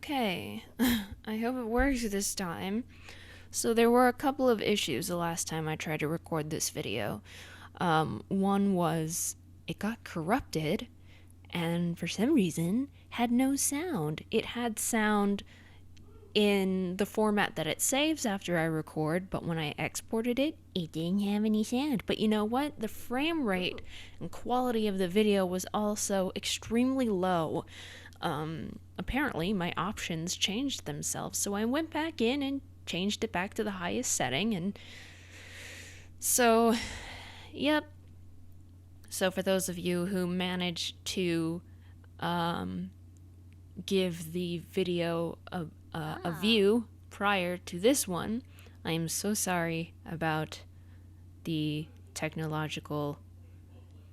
Okay, I hope it works this time. So there were a couple of issues the last time I tried to record this video. One was it got corrupted and for some reason had no sound. It had sound in the format that it saves after I record, but when I exported it, it didn't have any sound. But you know what? The frame rate and quality of the video was also extremely low. Apparently my options changed themselves, so I went back in and changed it back to the highest setting, and so, yep. So for those of you who managed to give the video a view prior to this one, I am so sorry about the technological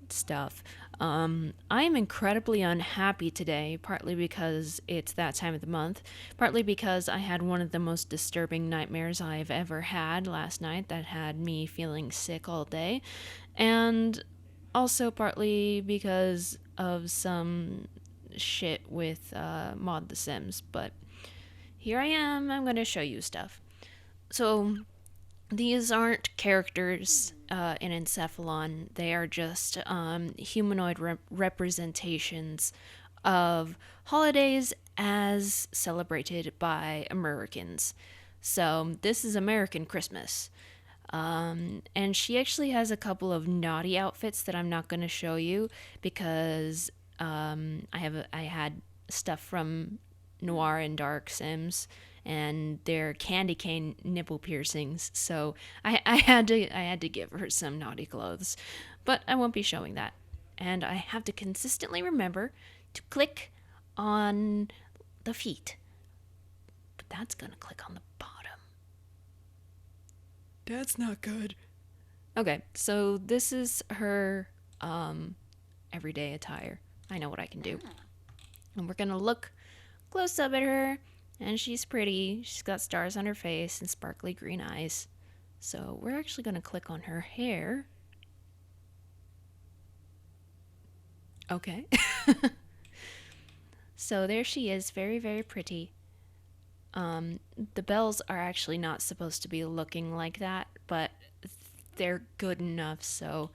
stuff. I'm incredibly unhappy today, partly because it's that time of the month, partly because I had one of the most disturbing nightmares I've ever had last night that had me feeling sick all day, and also partly because of some shit with Mod The Sims. But here I am, I'm gonna show you stuff. So these aren't characters in Encephalon. They are just humanoid representations of holidays as celebrated by Americans. So this is American Christmas. And she actually has a couple of naughty outfits that I'm not going to show you because I had stuff from Noir and Dark Sims, and they're candy cane nipple piercings. So I had to give her some naughty clothes, but I won't be showing that. And I have to consistently remember to click on the feet, but that's gonna click on the bottom. That's not good. Okay, so this is her everyday attire. I know what I can do. And we're gonna look close up at her, and she's pretty. She's got stars on her face and sparkly green eyes. So we're actually gonna click on her hair. Okay. So there she is, very, very pretty. The bells are actually not supposed to be looking like that, but they're good enough, so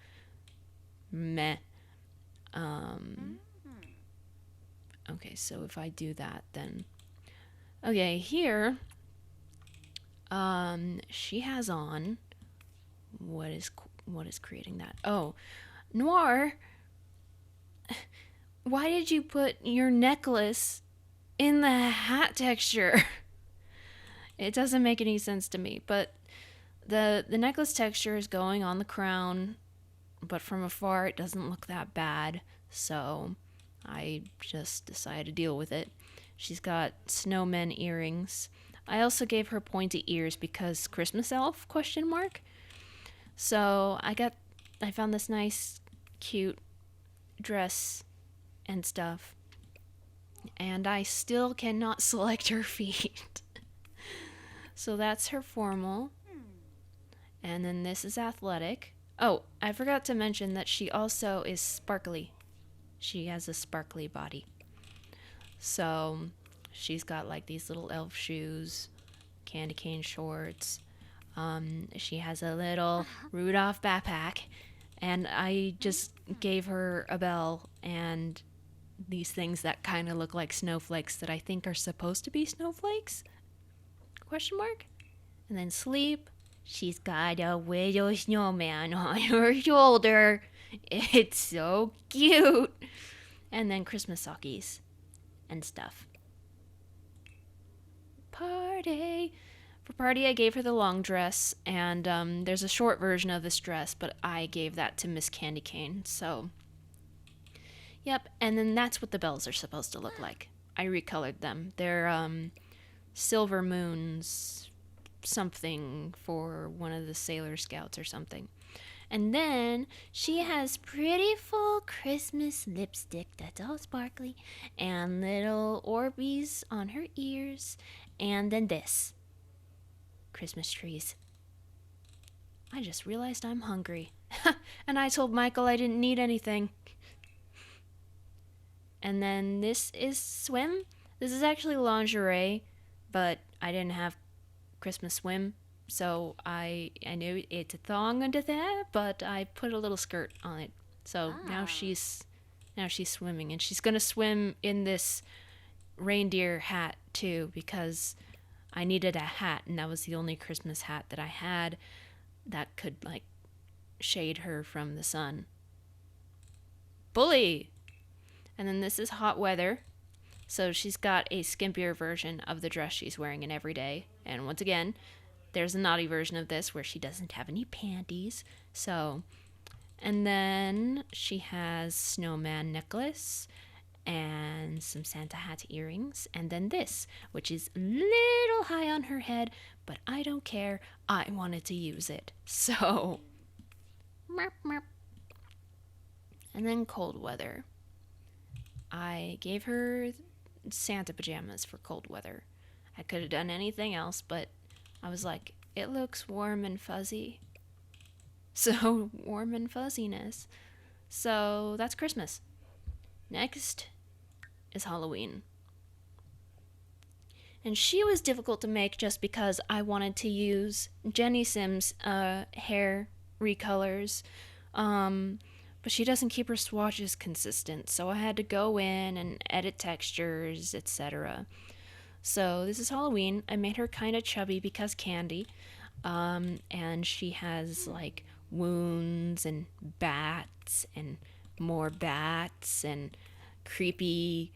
meh. Okay, so if I do that, then okay, here she has on what is creating that? Oh, Noir, why did you put your necklace in the hat texture? It doesn't make any sense to me, but the necklace texture is going on the crown, but from afar it doesn't look that bad, so I just decided to deal with it. She's got snowman earrings. I also gave her pointy ears because Christmas elf, question mark. So I found this nice cute dress and stuff, and I still cannot select her feet. So that's her formal. And then this is athletic. Oh, I forgot to mention that she also is sparkly. She has a sparkly body. So she's got like these little elf shoes, candy cane shorts. She has a little Rudolph backpack. And I just gave her a bell and these things that kind of look like snowflakes that I think are supposed to be snowflakes? Question mark? And then sleep. She's got a little snowman on her shoulder. It's so cute. And then Christmas sockies and stuff. Party. For party, I gave her the long dress, and there's a short version of this dress, but I gave that to Miss Candy Cane, so yep. And then that's what the bells are supposed to look like. I recolored them. They're silver moons, something for one of the Sailor Scouts or something. And then she has pretty full Christmas lipstick that's all sparkly, and little Orbeez on her ears, and then this. Christmas trees. I just realized I'm hungry. And I told Michael I didn't need anything. And then this is swim. This is actually lingerie, but I didn't have Christmas swim, so I knew it's a thong under there, but I put a little skirt on it. So now she's swimming, and she's gonna swim in this reindeer hat too, because I needed a hat, and that was the only Christmas hat that I had that could like shade her from the sun. Bully! And then this is hot weather. So she's got a skimpier version of the dress she's wearing in every day. And once again, there's a naughty version of this where she doesn't have any panties. So, and then she has snowman necklace and some Santa hat earrings, and then this, which is a little high on her head, but I don't care. I wanted to use it. So, merp, merp. And then cold weather. I gave her Santa pajamas for cold weather. I could have done anything else, but I was like, it looks warm and fuzzy. So, warm and fuzziness. So, that's Christmas. Next is Halloween. And she was difficult to make just because I wanted to use Jenny Sims' hair recolors. But she doesn't keep her swatches consistent, so I had to go in and edit textures, etc. So this is Halloween. I made her kind of chubby because candy. And she has like wounds and bats and more bats and creepy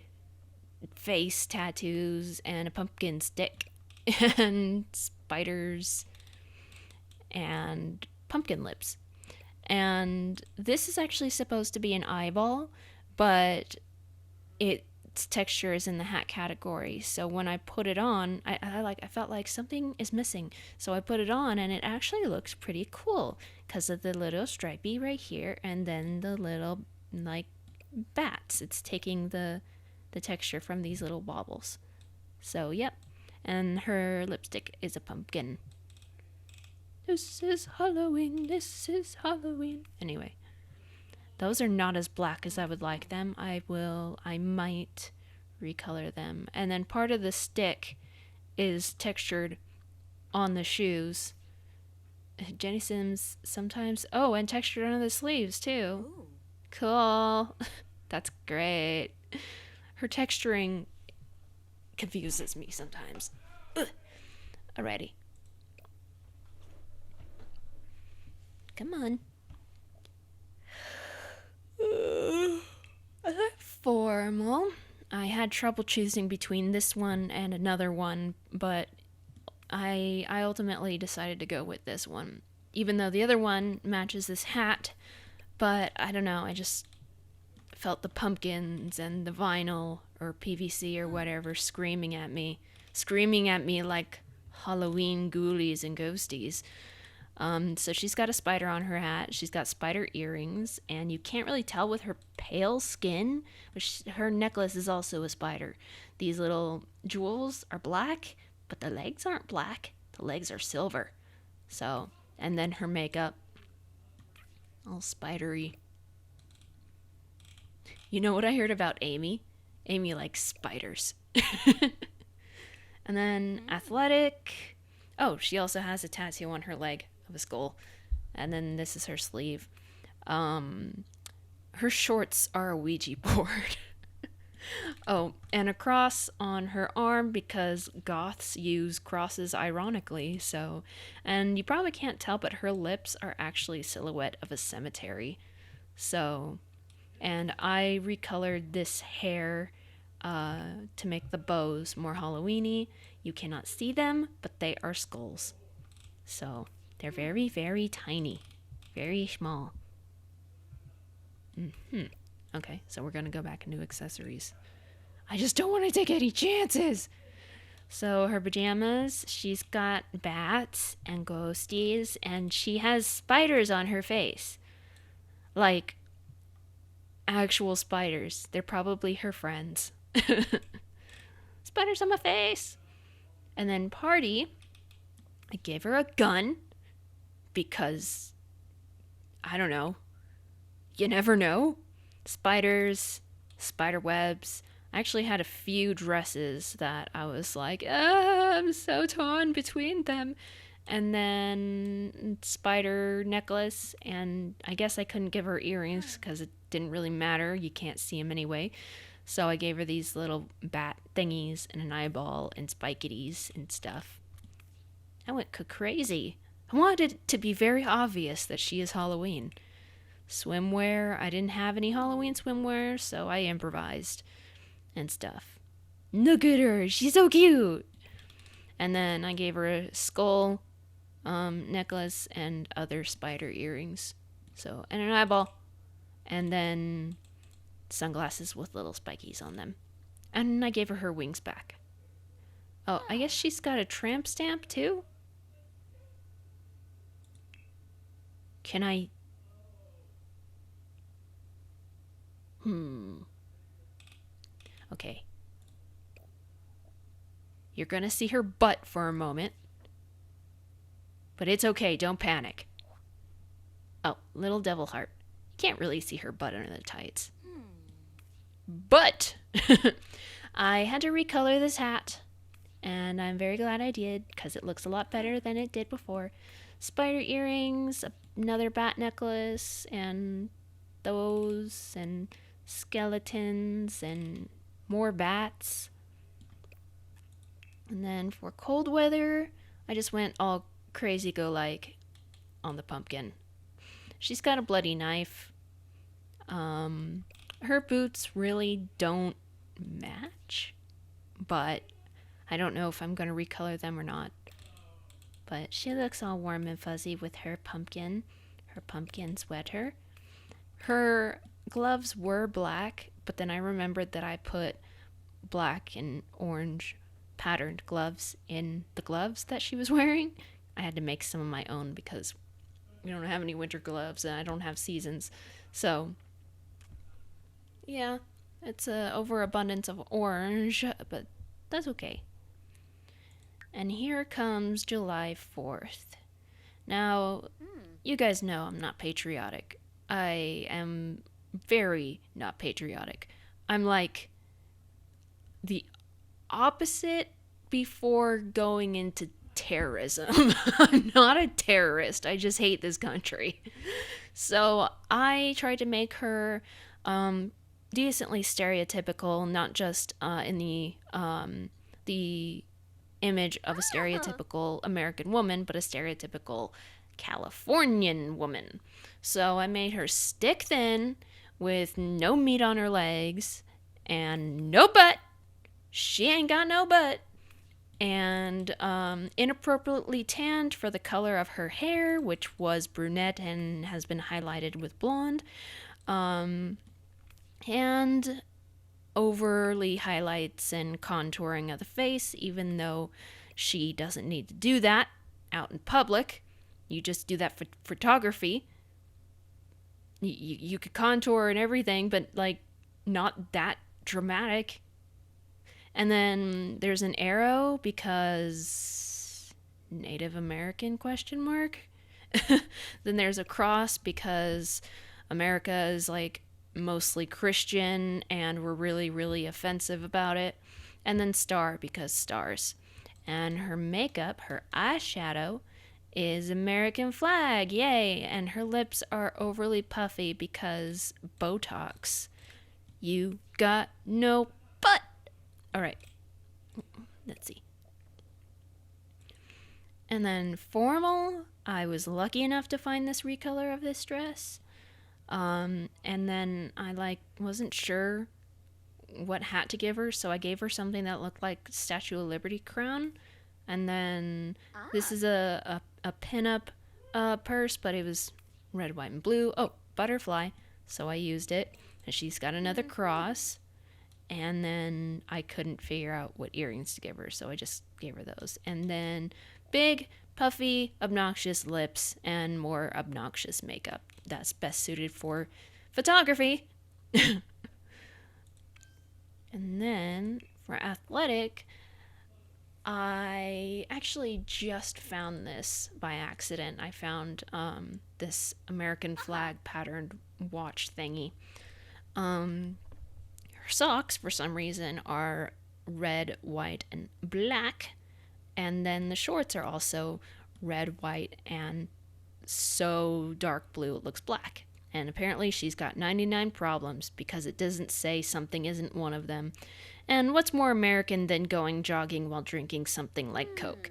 face tattoos and a pumpkin stick and spiders and pumpkin lips. And this is actually supposed to be an eyeball, but its texture is in the hat category. So when I put it on, I felt like something is missing. So I put it on, and it actually looks pretty cool because of the little stripey right here, and then the little like bats. It's taking the texture from these little baubles. So yep, and her lipstick is a pumpkin. This is Halloween, this is Halloween. Anyway, those are not as black as I would like them. I might recolor them. And then part of the stick is textured on the shoes. Jenny Sims sometimes, and textured on the sleeves too. Ooh. Cool. That's great. Her texturing confuses me sometimes. Ugh. Alrighty. Come on. Formal. I had trouble choosing between this one and another one, but I ultimately decided to go with this one. Even though the other one matches this hat, but I don't know, I just felt the pumpkins and the vinyl or PVC or whatever screaming at me like Halloween ghoulies and ghosties. So she's got a spider on her hat. She's got spider earrings, and you can't really tell with her pale skin, but her necklace is also a spider. These little jewels are black, but the legs aren't black. The legs are silver. So, and then her makeup, all spidery. You know what I heard about Amy? Amy likes spiders. And then athletic. Oh, she also has a tattoo on her leg of a skull. And then this is her sleeve. Her shorts are a Ouija board. Oh, and a cross on her arm because goths use crosses ironically, so. And you probably can't tell, but her lips are actually a silhouette of a cemetery. So, and I recolored this hair to make the bows more Halloweeny. You cannot see them, but they are skulls. So, they're very, very tiny. Very small. Okay, so we're gonna go back into accessories. I just don't want to take any chances. So her pajamas, she's got bats and ghosties, and she has spiders on her face. Like, actual spiders. They're probably her friends. Spiders on my face. And then party, I gave her a gun because, I don't know. You never know. Spiders, spider webs. I actually had a few dresses that I was like, I'm so torn between them. And then spider necklace, and I guess I couldn't give her earrings because it didn't really matter. You can't see them anyway. So I gave her these little bat thingies and an eyeball and spiketies and stuff. I went crazy. I wanted it to be very obvious that she is Halloween. Swimwear, I didn't have any Halloween swimwear, so I improvised and stuff. Look at her, she's so cute. And then I gave her a skull necklace and other spider earrings. So, and an eyeball. And then sunglasses with little spikies on them. And I gave her wings back. Oh, I guess she's got a tramp stamp too? Can I... Okay. You're gonna see her butt for a moment. But it's okay, don't panic. Oh, little devil heart. You can't really see her butt under the tights. But I had to recolor this hat, and I'm very glad I did because it looks a lot better than it did before. Spider earrings, another bat necklace, and those, and skeletons, and more bats. And then for cold weather, I just went all crazy go like on the pumpkin. She's got a bloody knife. Her boots really don't match, but I don't know if I'm going to recolor them or not. But she looks all warm and fuzzy with her pumpkin sweater. Her gloves were black, but then I remembered that I put black and orange patterned gloves in the gloves that she was wearing. I had to make some of my own because we don't have any winter gloves and I don't have seasons. So, yeah, it's a overabundance of orange, but that's okay. And here comes July 4th. Now, you guys know I'm not patriotic. I am very not patriotic. I'm like the opposite before going into terrorism. I'm not a terrorist. I just hate this country. So I tried to make her decently stereotypical, not just in the image of a stereotypical American woman, but a stereotypical Californian woman. So I made her stick thin with no meat on her legs and no butt. She ain't got no butt. And inappropriately tanned for the color of her hair, which was brunette and has been highlighted with blonde. And overly highlights and contouring of the face, even though she doesn't need to do that out in public. You just do that for photography. You could contour and everything, but like not that dramatic. And then there's an arrow because Native American ? Then there's a cross because America is like mostly Christian and we're really, really offensive about it. And then star because stars. And her makeup, her eyeshadow, is American flag, yay! And her lips are overly puffy because Botox. You got no butt! Alright, let's see. And then formal, I was lucky enough to find this recolor of this dress. And then I wasn't sure what hat to give her, so I gave her something that looked like Statue of Liberty crown. And then this is a pinup purse, but it was red, white, and blue. Oh, butterfly. So I used it. And she's got another cross. And then I couldn't figure out what earrings to give her, so I just gave her those. And then big, puffy, obnoxious lips and more obnoxious makeup. That's best suited for photography. And then for athletic, I actually just found this by accident. I found this American flag patterned watch thingy. Her socks, for some reason, are red, white, and black. And then the shorts are also red, white, and so dark blue it looks black. And apparently she's got 99 problems because it doesn't say something isn't one of them. And what's more American than going jogging while drinking something like Coke?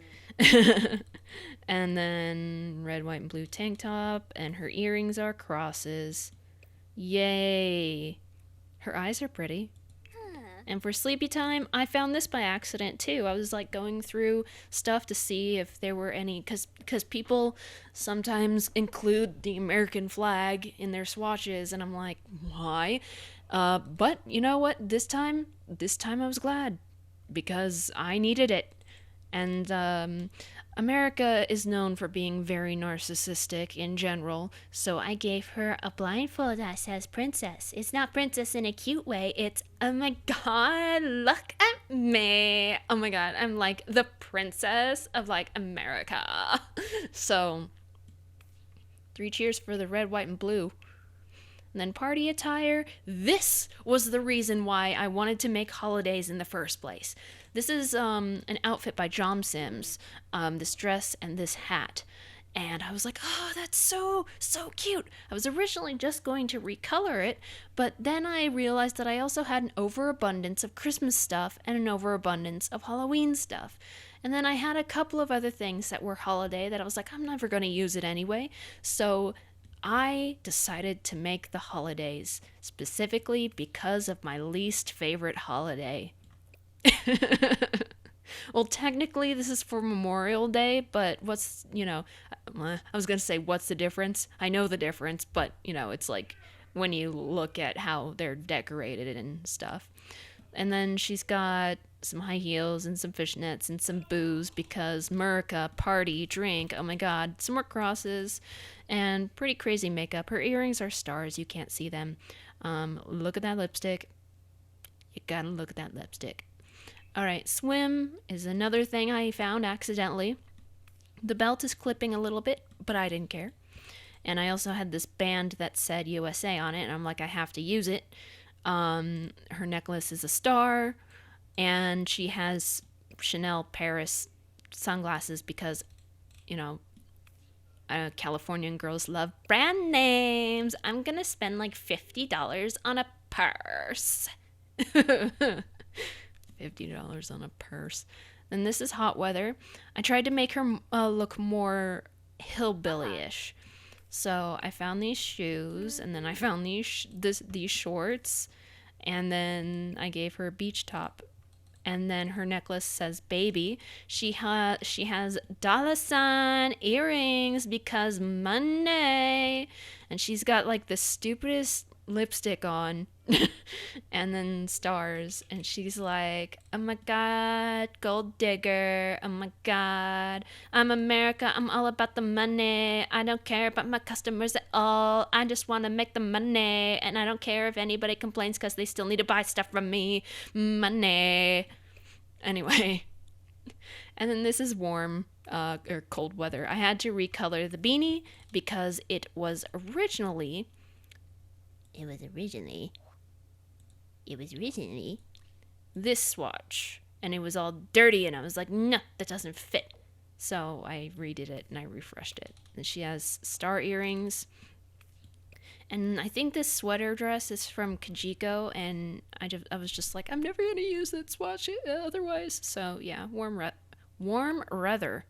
And then red, white, and blue tank top, and her earrings are crosses. Yay! Her eyes are pretty. And for sleepy time, I found this by accident too. I was like going through stuff to see if there were any, because people sometimes include the American flag in their swatches, and I'm like, why? But you know what? This time I was glad because I needed it. And America is known for being very narcissistic in general, so I gave her a blindfold that says princess. It's not princess in a cute way, it's, oh my god, look at me. Oh my god, I'm like the princess of like America. So, 3 cheers for the red, white, and blue. And then party attire. This was the reason why I wanted to make holidays in the first place. This is an outfit by John Sims, this dress and this hat. And I was like, oh, that's so cute. I was originally just going to recolor it, but then I realized that I also had an overabundance of Christmas stuff and an overabundance of Halloween stuff. And then I had a couple of other things that were holiday that I was like, I'm never going to use it anyway. So I decided to make the holidays specifically because of my least favorite holiday. Well, technically this is for Memorial Day, but what's, I was going to say what's the difference? I know the difference, but, it's like when you look at how they're decorated and stuff. And then she's got some high heels and some fishnets and some booze because America, party, drink, oh my god, some more crosses and pretty crazy makeup. Her earrings are stars, you can't see them. Look at that lipstick. You gotta look at that lipstick. Alright, swim is another thing I found accidentally. The belt is clipping a little bit, but I didn't care. And I also had this band that said USA on it, and I'm like, I have to use it. Her necklace is a star, and she has Chanel Paris sunglasses because, Californian girls love brand names. I'm gonna spend like $50 on a purse. $50 on a purse. Then this is hot weather. I tried to make her look more hillbilly-ish. So I found these shoes, and then I found these shorts, and then I gave her a beach top. And then her necklace says baby. She has dollar sign earrings because money. And she's got like the stupidest lipstick on. And then stars. And she's like, oh my god, gold digger. Oh my god, I'm America. I'm all about the money. I don't care about my customers at all. I just want to make the money. And I don't care if anybody complains because they still need to buy stuff from me. Money. Anyway. And then this is warm or cold weather. I had to recolor the beanie because it was originally this swatch, and it was all dirty, and I was like, no, that doesn't fit. So I redid it and I refreshed it. And she has star earrings, and I think this sweater dress is from Kajiko, and I was just like, I'm never gonna use that swatch otherwise. So yeah, warm weather.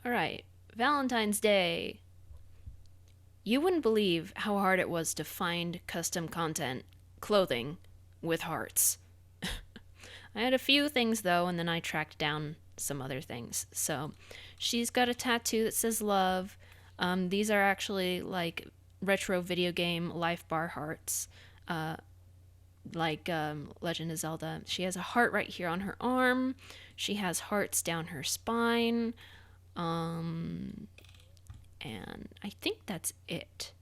All right, Valentine's Day. You wouldn't believe how hard it was to find custom clothing with hearts. I had a few things though, and then I tracked down some other things. So she's got a tattoo that says love. These are actually like retro video game life bar hearts, like Legend of Zelda. She has a heart right here on her arm. She has hearts down her spine. And I think that's it.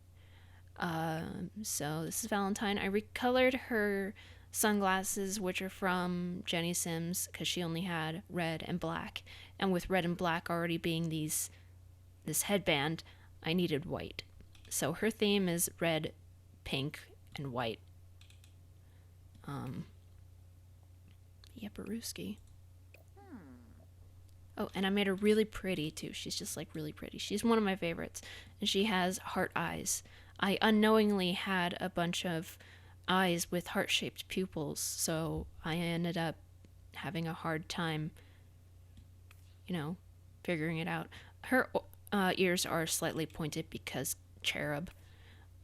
So this is Valentine. I recolored her sunglasses, which are from Jenny Sims, because she only had red and black. And with red and black already being this headband, I needed white. So her theme is red, pink, and white. Yeah, Baruski. Oh, and I made her really pretty too. She's just like really pretty. She's one of my favorites. And she has heart eyes. I unknowingly had a bunch of eyes with heart-shaped pupils, so I ended up having a hard time, figuring it out. Her ears are slightly pointed because cherub.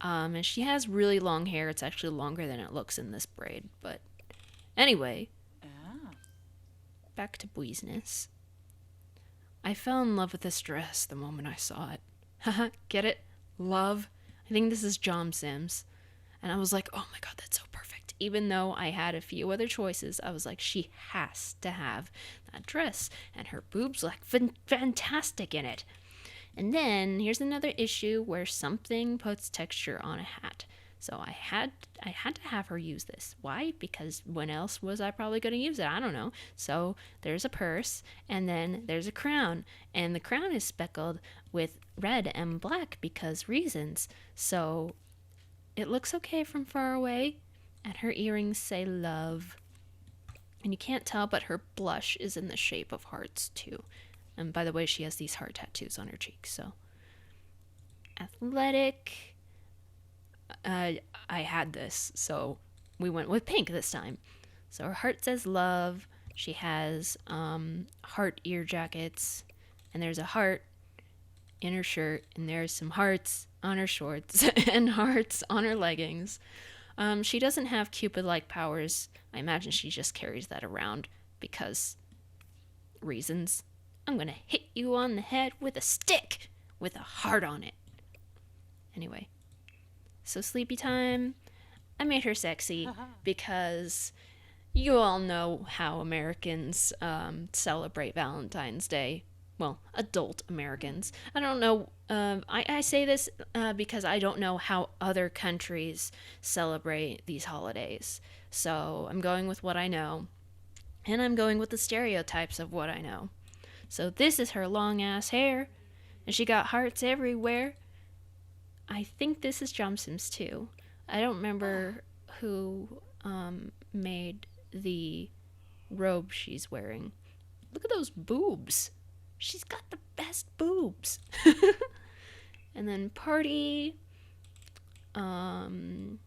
And she has really long hair. It's actually longer than it looks in this braid. But anyway, back to business. I fell in love with this dress the moment I saw it. Haha, get it? Love. I think this is John Sims. And I was like, oh my god, that's so perfect. Even though I had a few other choices, I was like, she has to have that dress. And her boobs look fantastic in it. And then here's another issue where something puts texture on a hat. So I had to have her use this. Why? Because when else was I probably going to use it? I don't know. So there's a purse, and then there's a crown. And the crown is speckled with red and black because reasons. So it looks okay from far away. And her earrings say love. And you can't tell, but her blush is in the shape of hearts too. And by the way, she has these heart tattoos on her cheeks. So athletic. I had this, so we went with pink this time. So her heart says love. She has heart ear jackets, and there's a heart in her shirt, and there's some hearts on her shorts and hearts on her leggings. She doesn't have Cupid-like powers. I imagine she just carries that around because reasons. I'm gonna hit you on the head with a stick with a heart on it. Anyway. So sleepy time, I made her sexy because you all know how Americans celebrate Valentine's Day. Well, adult Americans. I don't know. I say this because I don't know how other countries celebrate these holidays. So I'm going with what I know. And I'm going with the stereotypes of what I know. So this is her long ass hair. And she got hearts everywhere. I think this is Jump Sims 2. I don't remember who made the robe she's wearing. Look at those boobs. She's got the best boobs. And then party. Those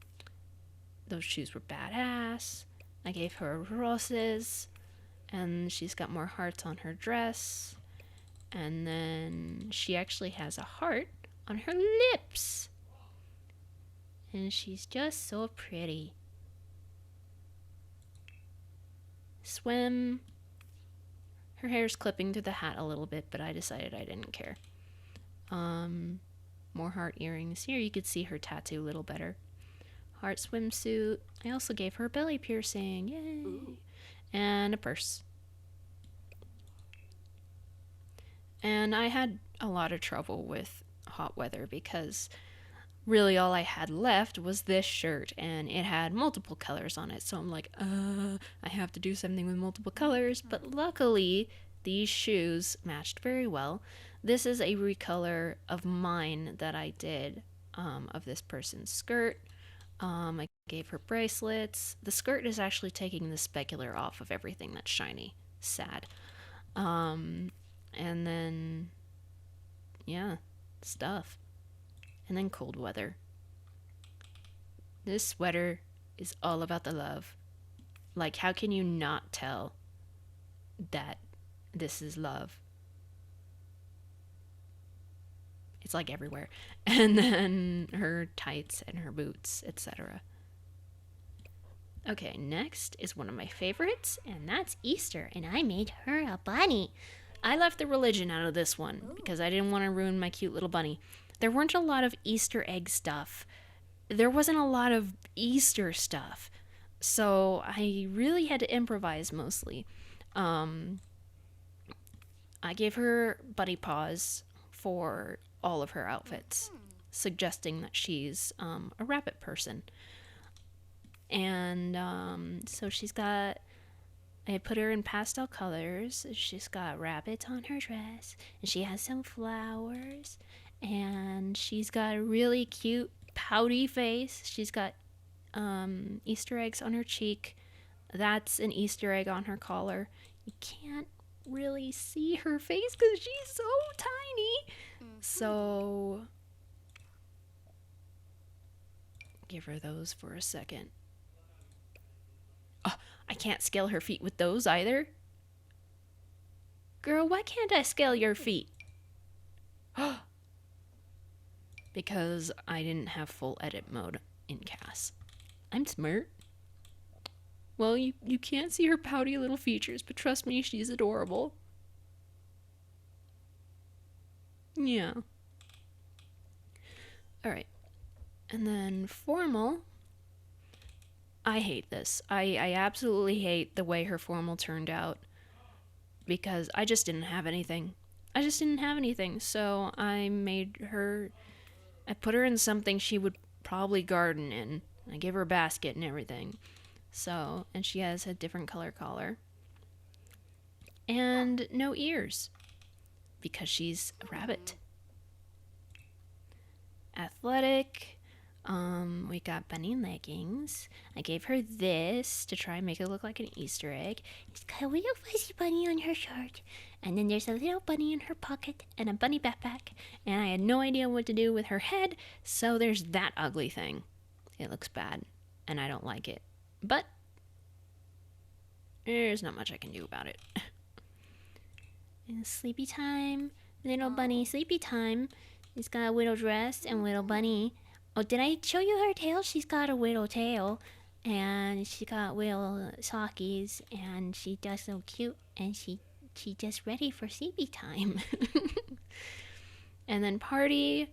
shoes were badass. I gave her roses. And she's got more hearts on her dress. And then she actually has a heart on her lips. And she's just so pretty. Swim. Her hair's clipping to the hat a little bit, but I decided I didn't care. More heart earrings. Here you could see her tattoo a little better. Heart swimsuit. I also gave her a belly piercing. Yay! Ooh. And a purse. And I had a lot of trouble with hot weather because really all I had left was this shirt and it had multiple colors on it. So I'm like, I have to do something with multiple colors. But luckily, these shoes matched very well. This is a recolor of mine that I did of this person's skirt. I gave her bracelets. The skirt is actually taking the specular off of everything that's shiny. Sad. And then, yeah, stuff. And then cold weather. This sweater is all about the love. Like, how can you not tell that this is love? It's like everywhere. And then her tights and her boots, etc. Okay, next is one of my favorites, and that's Easter, and I made her a bunny. I left the religion out of this one because I didn't want to ruin my cute little bunny. There weren't a lot of Easter egg stuff. There wasn't a lot of Easter stuff. So I really had to improvise mostly. I gave her bunny paws for all of her outfits, suggesting that she's a rabbit person. And so she's got, I put her in pastel colors. She's got rabbits on her dress, and she has some flowers, and she's got a really cute pouty face. She's got Easter eggs on her cheek. That's an Easter egg on her collar. You can't really see her face because she's so tiny. So give her those for a second. Oh, I can't scale her feet with those either. Girl, why can't I scale your feet? Because I didn't have full edit mode in CAS. I'm smart. Well, you can't see her pouty little features, but trust me, she's adorable. Yeah. Alright. And then formal. I hate this. I absolutely hate the way her formal turned out. Because I just didn't have anything. So I put her in something she would probably garden in. I gave her a basket and everything. So, and she has a different color collar. And no ears. Because she's a rabbit. Athletic. We got bunny leggings. I gave her this to try and make it look like an Easter egg. It's got a little fuzzy bunny on her shirt. And then there's a little bunny in her pocket and a bunny backpack. And I had no idea what to do with her head, so there's that ugly thing. It looks bad, and I don't like it. But there's not much I can do about it. And sleepy time. Little bunny sleepy time. She's got a little dress and little bunny. Oh, did I show you her tail? She's got a little tail. And she got little sockies. And she does so cute. And she just ready for sleepy time. And then party.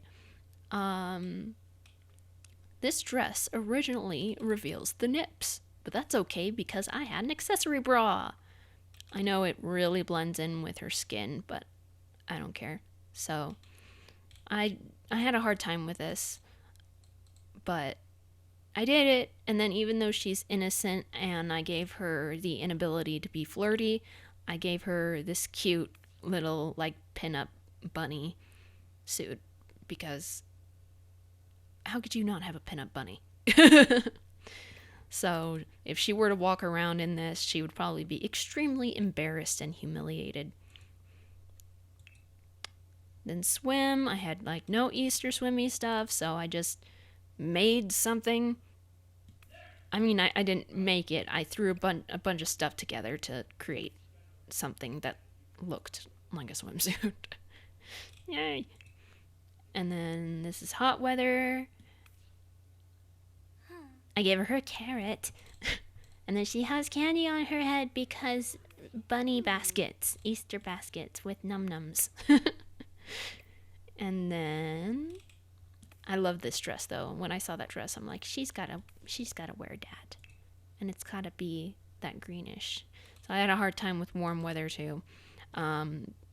This dress originally reveals the nips. But that's okay because I had an accessory bra. I know it really blends in with her skin, but I don't care. So I had a hard time with this. But I did it, and then even though she's innocent and I gave her the inability to be flirty, I gave her this cute little, like, pinup bunny suit. Because how could you not have a pinup bunny? So if she were to walk around in this, she would probably be extremely embarrassed and humiliated. Then swim. I had, like, no Easter swimmy stuff, so I just made something. I mean, I didn't make it. I threw a bunch of stuff together to create something that looked like a swimsuit. Yay. And then this is hot weather. I gave her a carrot. And then she has candy on her head because bunny baskets, Easter baskets with num-nums. And then I love this dress though. When I saw that dress, I'm like, she's gotta wear that. And it's gotta be that greenish. So I had a hard time with warm weather too.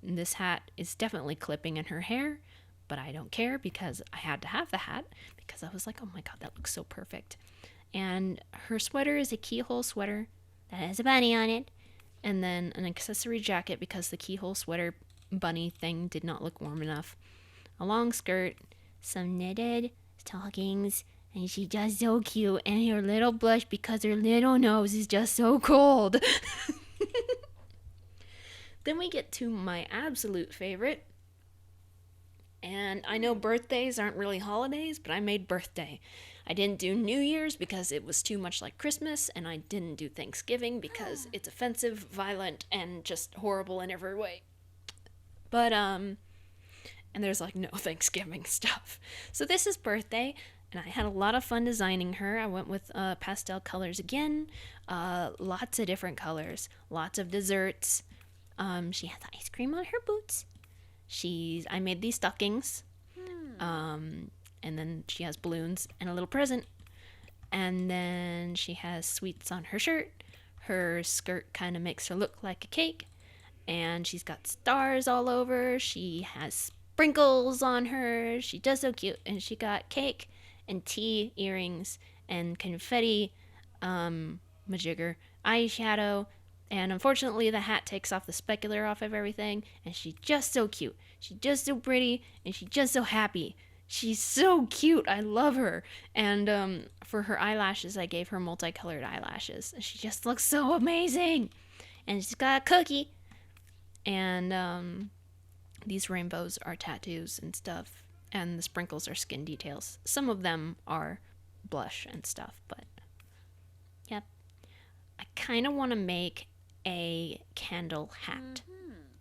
This hat is definitely clipping in her hair, but I don't care because I had to have the hat because I was like, oh my god, that looks so perfect. And her sweater is a keyhole sweater that has a bunny on it. And then an accessory jacket because the keyhole sweater bunny thing did not look warm enough. A long skirt, some knitted stockings, and she's just so cute. And her little blush because her little nose is just so cold. Then we get to my absolute favorite. And I know birthdays aren't really holidays, but I made birthday. I didn't do New Year's because it was too much like Christmas, and I didn't do Thanksgiving because it's offensive, violent, and just horrible in every way. But, and there's like no Thanksgiving stuff. So this is birthday, and I had a lot of fun designing her. I went with pastel colors again, lots of different colors, lots of desserts. She has ice cream on her boots. I made these stockings, and then she has balloons and a little present, and then she has sweets on her shirt. Her skirt kind of makes her look like a cake, and she's got stars all over. She has sprinkles on her. She does so cute, and she got cake and tea, earrings, and confetti, majigger, eyeshadow. And unfortunately, the hat takes off the specular off of everything. And she's just so cute. She's just so pretty. And she's just so happy. She's so cute. I love her. And for her eyelashes, I gave her multicolored eyelashes. She just looks so amazing. And she's got a cookie. And these rainbows are tattoos and stuff. And the sprinkles are skin details. Some of them are blush and stuff, but yep. I kind of want to make a candle hat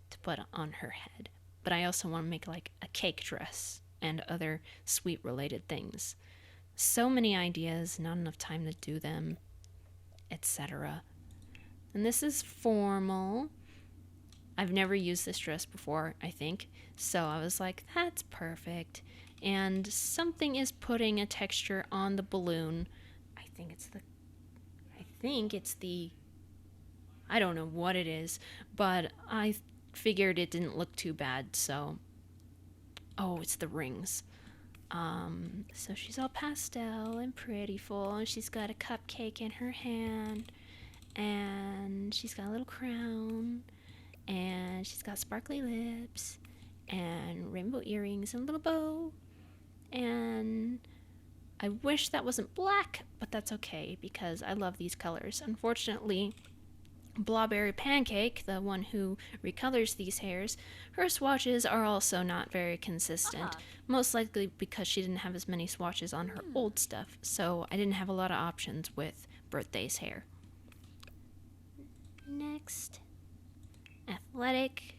to put on her head. But I also want to make like a cake dress and other sweet related things. So many ideas, not enough time to do them, etc. And this is formal. I've never used this dress before, I think. So I was like, that's perfect. And something is putting a texture on the balloon. I think it's the I don't know what it is, but I figured it didn't look too bad, so oh, it's the rings. So she's all pastel and prettyful, and she's got a cupcake in her hand, and she's got a little crown, and she's got sparkly lips, and rainbow earrings, and a little bow, and I wish that wasn't black, but that's okay, because I love these colors. Unfortunately, Blawberry Pancake, the one who recolors these hairs, her swatches are also not very consistent. Most likely because she didn't have as many swatches on her old stuff, so I didn't have a lot of options with Birthday's hair. Next, athletic.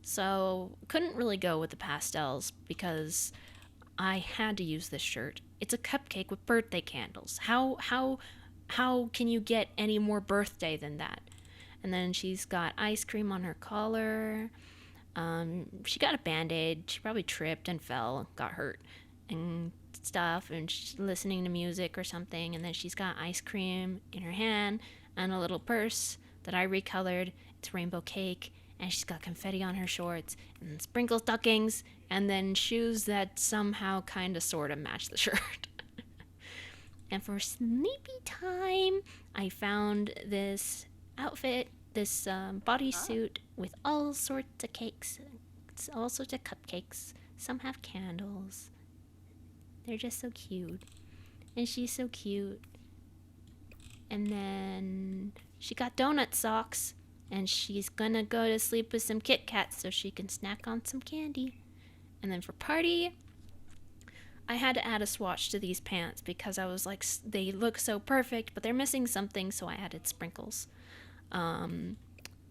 So, couldn't really go with the pastels because I had to use this shirt. It's a cupcake with birthday candles. How can you get any more birthday than that? And then she's got ice cream on her collar. She got a band-aid. She probably tripped and fell, got hurt and stuff, and she's listening to music or something. And then she's got ice cream in her hand and a little purse that I recolored. It's rainbow cake, and she's got confetti on her shorts and sprinkle stockings, and then shoes that somehow kind of sort of match the shirt. And for sleepy time, I found this outfit, this bodysuit with all sorts of cakes, all sorts of cupcakes. Some have candles. They're just so cute. And she's so cute. And then she got donut socks, and she's gonna go to sleep with some Kit Kats so she can snack on some candy. And then for party, I had to add a swatch to these pants because I was like, they look so perfect, but they're missing something, so I added sprinkles.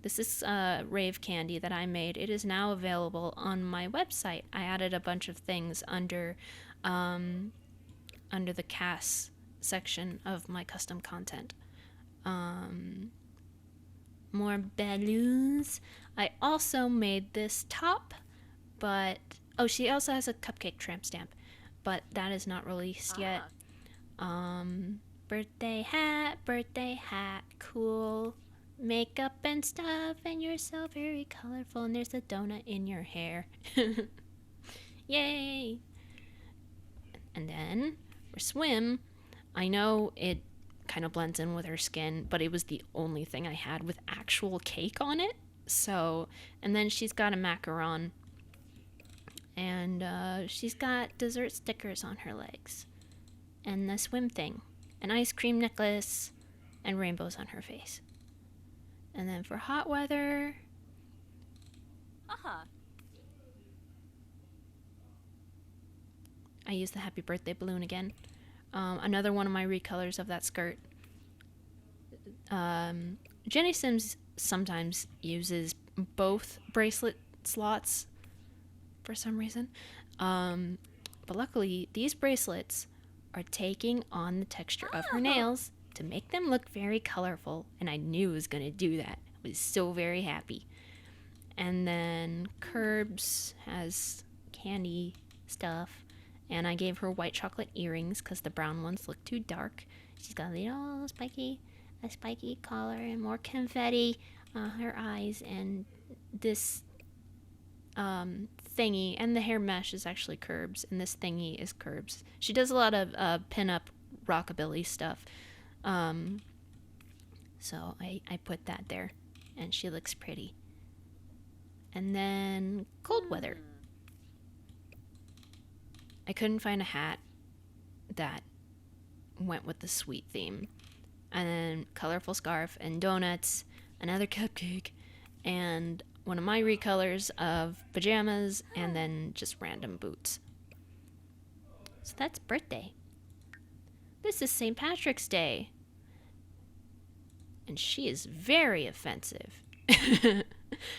This is rave candy that I made. It is now available on my website. I added a bunch of things under the CAS section of my custom content. More balloons. I also made this top, but she also has a cupcake tramp stamp, but that is not released yet. Birthday hat, cool. Makeup and stuff, and you're so very colorful, and there's a donut in your hair. Yay! And then for swim, I know it kind of blends in with her skin, but it was the only thing I had with actual cake on it. So, and then she's got a macaron, and she's got dessert stickers on her legs, and the swim thing, an ice cream necklace, and rainbows on her face. And then for hot weather, I used the happy birthday balloon again. Another one of my recolors of that skirt. Jenny Sims sometimes uses both bracelet slots for some reason. But luckily, these bracelets are taking on the texture of her nails to make them look very colorful, and I knew it was going to do that. I was so very happy. And then Curbs has candy stuff, and I gave her white chocolate earrings because the brown ones look too dark. She's got a little spiky collar and more confetti on her eyes, and this thingy, and the hair mesh is actually Curbs, and this thingy is Curbs. She does a lot of pin-up rockabilly stuff. So I put that there, and she looks pretty. And then cold weather. I couldn't find a hat that went with the sweet theme. And then colorful scarf and donuts, another cupcake, and one of my recolors of pajamas, and then just random boots. So that's birthday. This is St. Patrick's Day. And she is very offensive.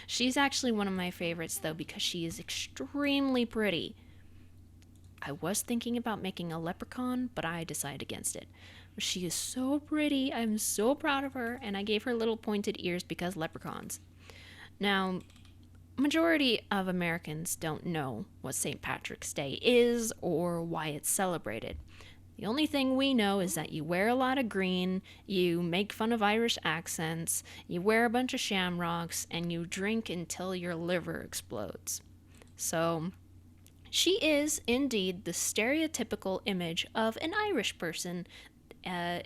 She's actually one of my favorites, though, because she is extremely pretty. I was thinking about making a leprechaun, but I decided against it. She is so pretty. I'm so proud of her, and I gave her little pointed ears because leprechauns. Now, majority of Americans don't know what St. Patrick's Day is or why it's celebrated. The only thing we know is that you wear a lot of green, you make fun of Irish accents, you wear a bunch of shamrocks, and you drink until your liver explodes. So, she is indeed the stereotypical image of an Irish person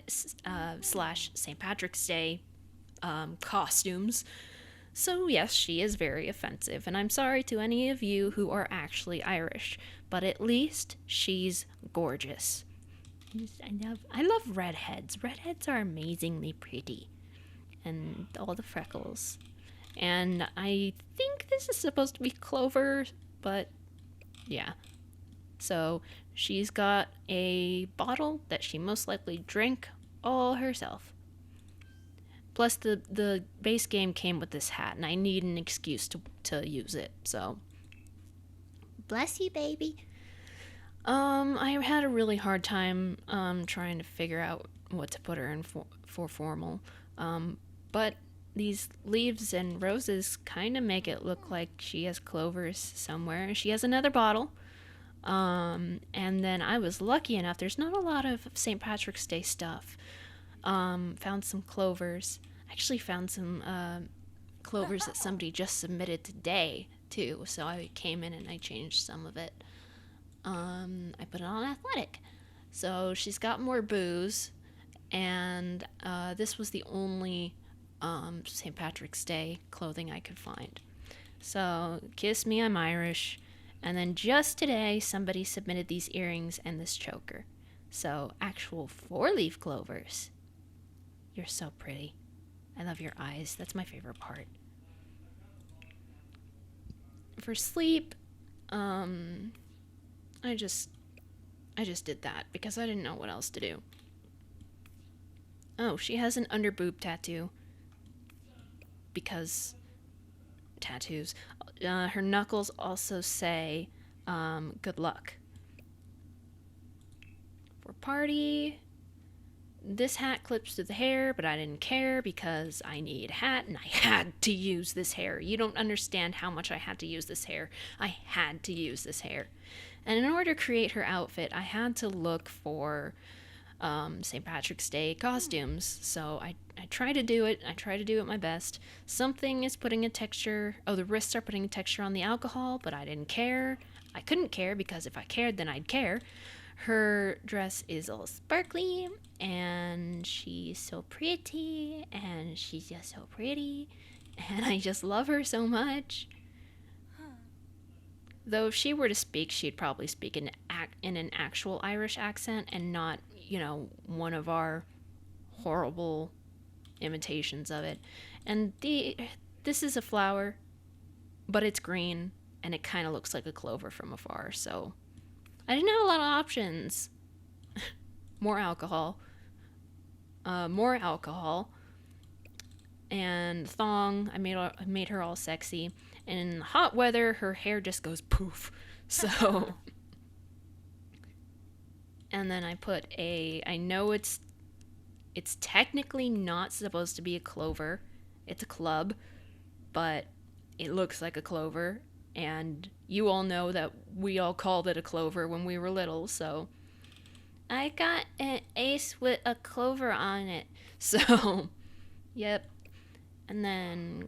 slash St. Patrick's Day costumes. So yes, she is very offensive, and I'm sorry to any of you who are actually Irish, but at least she's gorgeous. I love redheads. Redheads are amazingly pretty. And all the freckles. And I think this is supposed to be Clover, but yeah. So she's got a bottle that she most likely drank all herself. Plus the base game came with this hat, and I need an excuse to use it, so. Bless you, baby. I had a really hard time trying to figure out what to put her in for formal. But these leaves and roses kind of make it look like she has clovers somewhere. She has another bottle. And then I was lucky enough, there's not a lot of St. Patrick's Day stuff. Found some clovers. Actually found some clovers that somebody just submitted today, too. So I came in and I changed some of it. I put it on athletic. So she's got more booze, and this was the only St. Patrick's Day clothing I could find. So, kiss me, I'm Irish. And then just today, somebody submitted these earrings and this choker. So, actual 4-leaf clovers. You're so pretty. I love your eyes. That's my favorite part. For sleep, I just did that because I didn't know what else to do. Oh, she has an underboob tattoo. Because tattoos. Her knuckles also say, good luck. For party, this hat clips to the hair, but I didn't care because I need a hat and I had to use this hair. You don't understand how much I had to use this hair. I had to use this hair. And in order to create her outfit, I had to look for St. Patrick's Day costumes. So I try to do it. I try to do it my best. Something is putting a texture. Oh, the wrists are putting a texture on the alcohol, but I didn't care. I couldn't care because if I cared, then I'd care. Her dress is all sparkly, and she's so pretty, and she's just so pretty, and I just love her so much. Though if she were to speak, she'd probably speak in an actual Irish accent and not, one of our horrible imitations of it. And this is a flower, but it's green, and it kind of looks like a clover from afar, so I didn't have a lot of options. More alcohol. And thong. I made her all sexy. And in hot weather, her hair just goes poof. So, and then I put I know it's technically not supposed to be a clover. It's a club, but it looks like a clover. And you all know that we all called it a clover when we were little, so I got an ace with a clover on it. So, yep. And then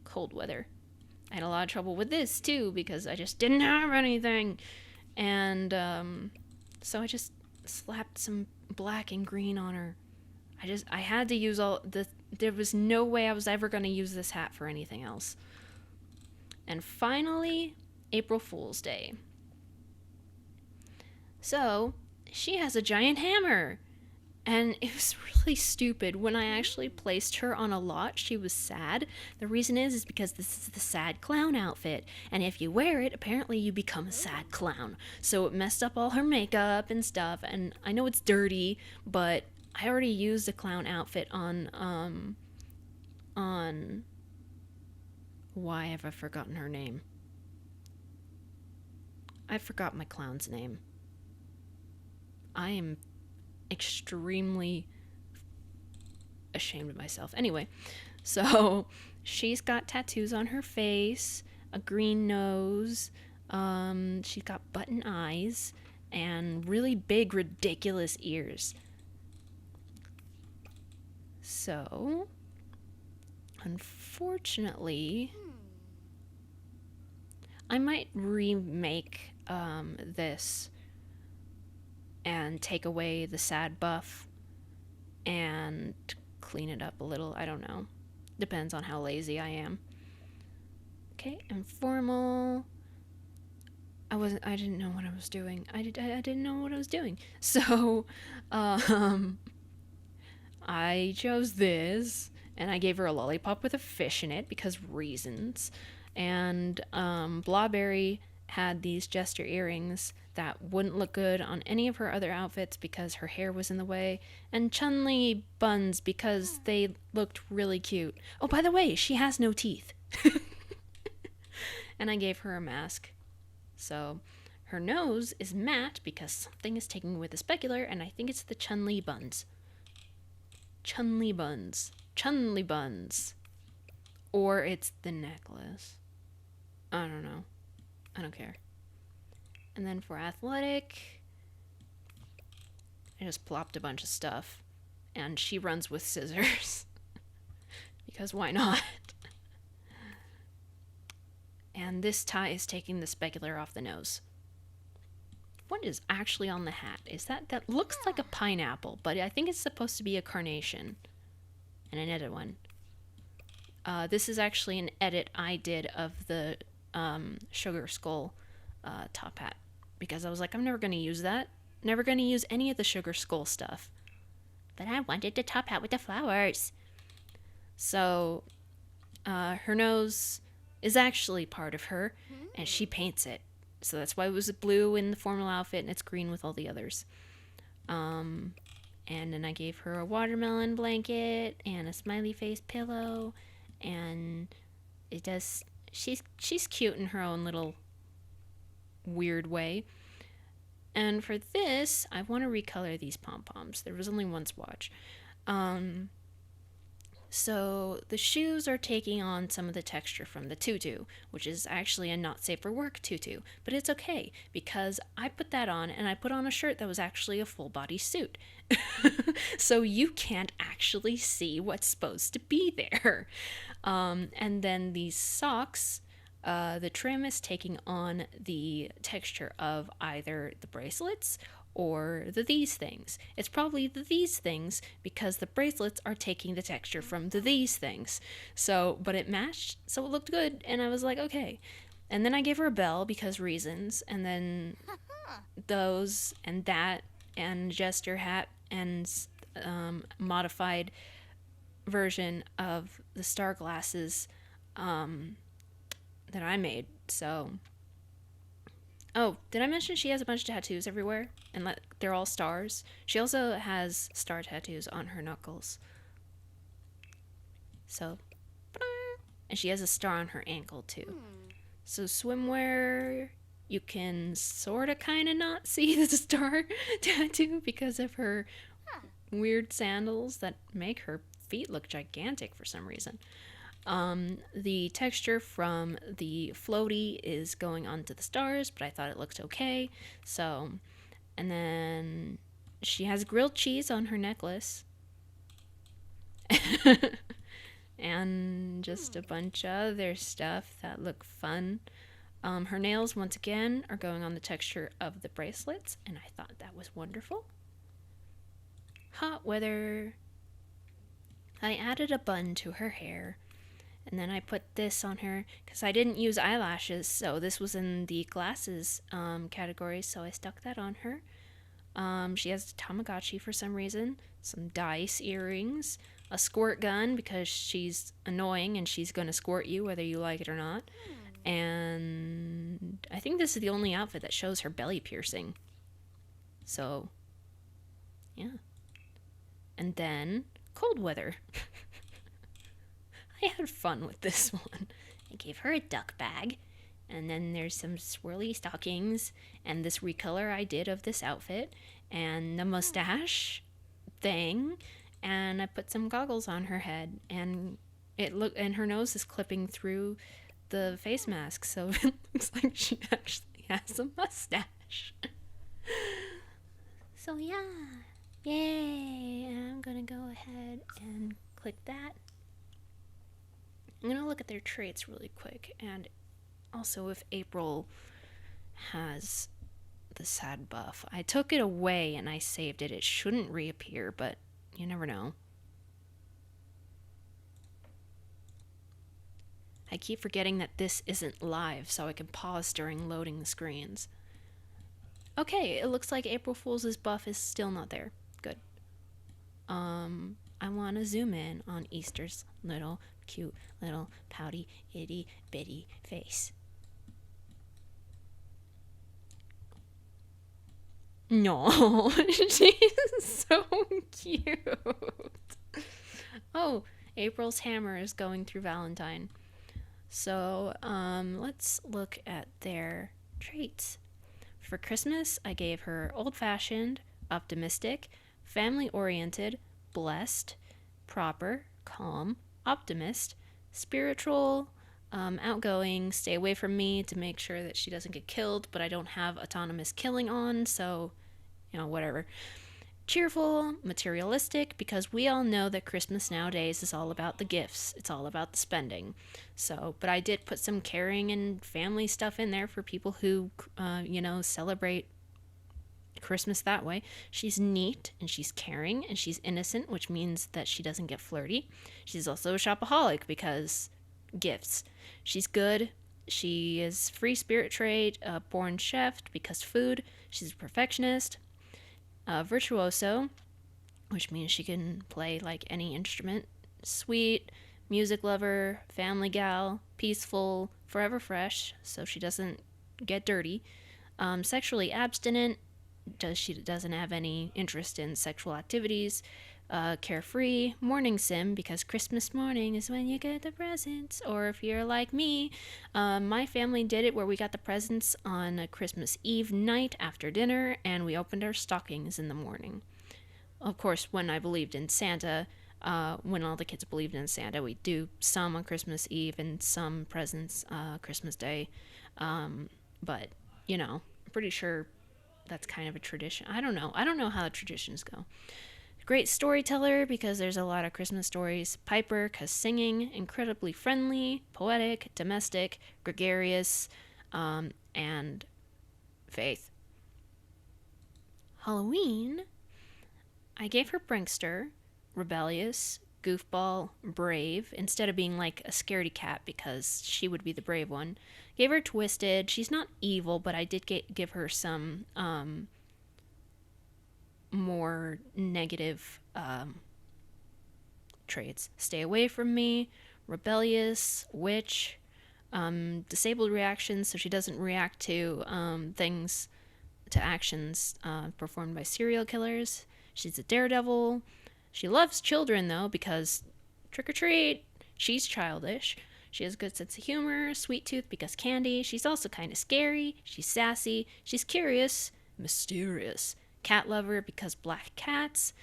cold weather. I had a lot of trouble with this too because I just didn't have anything. And so I just slapped some black and green on her. I had to use there was no way I was ever going to use this hat for anything else. And finally, April Fool's Day. So she has a giant hammer. And it was really stupid. When I actually placed her on a lot, she was sad. The reason is because this is the sad clown outfit. And if you wear it, apparently you become a sad clown. So it messed up all her makeup and stuff. And I know it's dirty, but I already used the clown outfit on why have I forgotten her name? I forgot my clown's name. I am extremely ashamed of myself. Anyway, so she's got tattoos on her face, a green nose, she's got button eyes, and really big, ridiculous ears. So, unfortunately, I might remake this and take away the sad buff and clean it up a little. I don't know. Depends on how lazy I am. Okay, informal. I didn't know what I was doing. I didn't know what I was doing. So, I chose this, and I gave her a lollipop with a fish in it because reasons. And Blawberry had these jester earrings that wouldn't look good on any of her other outfits because her hair was in the way, and Chun-Li buns because they looked really cute. Oh, by the way, she has no teeth. And I gave her a mask. So her nose is matte because something is taken with a specular, and I think it's the Chun-Li buns. Chun-Li buns. Chun-Li buns. Or it's the necklace. I don't know. I don't care. And then for athletic, I just plopped a bunch of stuff. And she runs with scissors. Because why not? And this tie is taking the specular off the nose. What is actually on the hat? Is that looks like a pineapple, but I think it's supposed to be a carnation. And another one. This is actually an edit I did of the Sugar Skull top hat. Because I was like, I'm never going to use that. Never going to use any of the Sugar Skull stuff. But I wanted the top hat with the flowers. So, her nose is actually part of her, and she paints it. So that's why it was blue in the formal outfit, and it's green with all the others. And then I gave her a watermelon blanket and a smiley face pillow, and it does. She's cute in her own little weird way. And for this, I want to recolor these pom-poms. There was only one swatch. So the shoes are taking on some of the texture from the tutu, which is actually a not safe for work tutu. But it's okay, because I put that on, and I put on a shirt that was actually a full body suit. So you can't actually see what's supposed to be there. And then these socks, the trim is taking on the texture of either the bracelets or the these things. It's probably the these things because the bracelets are taking the texture from the these things. So, but it matched, so it looked good, and I was like, okay. And then I gave her a bell because reasons, and then those and that and jester hat and modified version of the star glasses that I made. So, oh, did I mention she has a bunch of tattoos everywhere? And they're all stars. She also has star tattoos on her knuckles. So, and she has a star on her ankle too. So swimwear, you can sort of kind of not see the star tattoo because of her weird sandals that make her feet look gigantic for some reason. The texture from the floaty is going onto the stars, but I thought it looked okay. So, and then she has grilled cheese on her necklace. And just a bunch of other stuff that look fun. Her nails, once again, are going on the texture of the bracelets, and I thought that was wonderful. Hot weather. I added a bun to her hair. And then I put this on her because I didn't use eyelashes, so this was in the glasses category, so I stuck that on her. She has a Tamagotchi for some reason, some dice, earrings, a squirt gun because she's annoying and she's going to squirt you whether you like it or not. And I think this is the only outfit that shows her belly piercing. So, yeah. And then, cold weather. I had fun with this one. I gave her a duck bag, and then there's some swirly stockings, and this recolor I did of this outfit, and the mustache thing, and I put some goggles on her head, and and her nose is clipping through the face mask, so it looks like she actually has a mustache. So yeah, yay! I'm gonna go ahead and click that. I'm going to look at their traits really quick, and also if April has the sad buff. I took it away and I saved it. It shouldn't reappear, but you never know. I keep forgetting that this isn't live, so I can pause during loading the screens. Okay, it looks like April Fool's buff is still not there. Good. I want to zoom in on Easter's little cute little pouty itty bitty face. No, she's so cute. Oh, April's hammer is going through Valentine. So, let's look at their traits. For Christmas, I gave her old-fashioned, optimistic, family-oriented, blessed, proper, calm, optimist, spiritual, outgoing, stay away from me to make sure that she doesn't get killed, but I don't have autonomous killing on, so, whatever. Cheerful, materialistic, because we all know that Christmas nowadays is all about the gifts. It's all about the spending. So, but I did put some caring and family stuff in there for people who, celebrate Christmas that way. She's neat and she's caring and she's innocent, which means that she doesn't get flirty. She's also a shopaholic because gifts. She's good. She is free spirit trait, born chef because food. She's a perfectionist. Virtuoso, which means she can play like any instrument. Sweet, music lover, family gal, peaceful, forever fresh, so she doesn't get dirty. Sexually abstinent, she doesn't have any interest in sexual activities. Carefree, morning sim, because Christmas morning is when you get the presents. Or if you're like me, my family did it where we got the presents on a Christmas Eve night after dinner, and we opened our stockings in the morning. Of course, when I believed in Santa, when all the kids believed in Santa, we do some on Christmas Eve and some presents Christmas Day. But, I'm pretty sure that's kind of a tradition. I don't know how the traditions go. Great storyteller because there's a lot of Christmas stories. Piper because singing. Incredibly friendly, poetic, domestic, gregarious, and faith. Halloween, I gave her prankster, rebellious, goofball, brave, instead of being like a scaredy cat because she would be the brave one. Gave her twisted. She's not evil, but I did give her some more negative traits. Stay away from me, rebellious, witch, disabled reactions, so she doesn't react to actions performed by serial killers. She's a daredevil. She loves children, though, because trick or treat, she's childish. She has a good sense of humor, sweet tooth because candy. She's also kind of scary. She's sassy. She's curious, mysterious. Cat lover because black cats.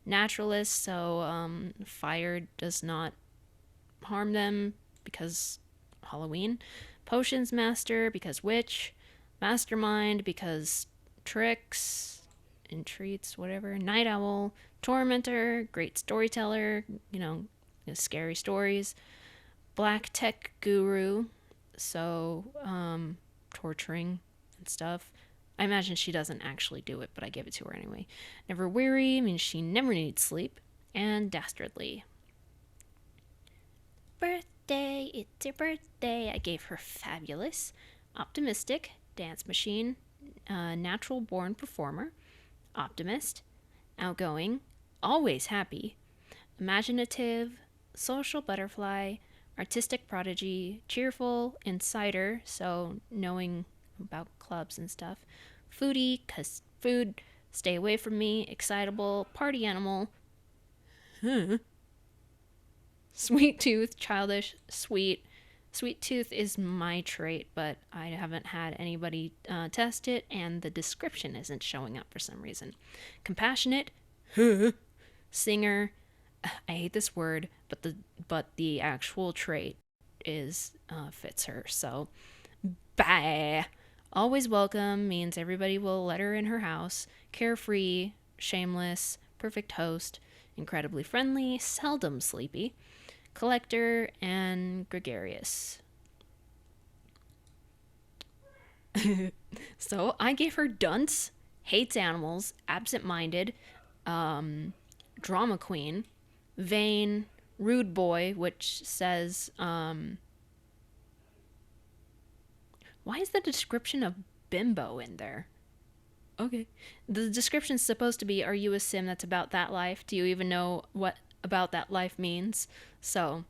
Naturalist, so fire does not harm them because Halloween. Potions master because witch. Mastermind because tricks and treats, whatever. Night owl. Tormentor, great storyteller, scary stories. Black tech guru, so torturing and stuff. I imagine she doesn't actually do it, but I give it to her anyway. Never weary means she never needs sleep. And dastardly. birthday, it's your birthday. I gave her fabulous, optimistic, dance machine, natural born performer, optimist, outgoing, always happy, imaginative, social butterfly, artistic prodigy, cheerful, insider, so knowing about clubs and stuff, foodie, cause food, stay away from me, excitable, party animal, sweet tooth, childish, sweet. Sweet tooth is my trait, but I haven't had anybody test it, and the description isn't showing up for some reason. Compassionate, singer. I hate this word, but the actual trait is fits her. So, bye. Always welcome means everybody will let her in her house. Carefree, shameless, perfect host, incredibly friendly, seldom sleepy, collector, and gregarious. So I gave her dunce, hates animals, absent-minded, drama queen, vain, rude boy, which says, why is the description of bimbo in there? Okay. The description's supposed to be, are you a sim that's about that life? Do you even know what about that life means? So,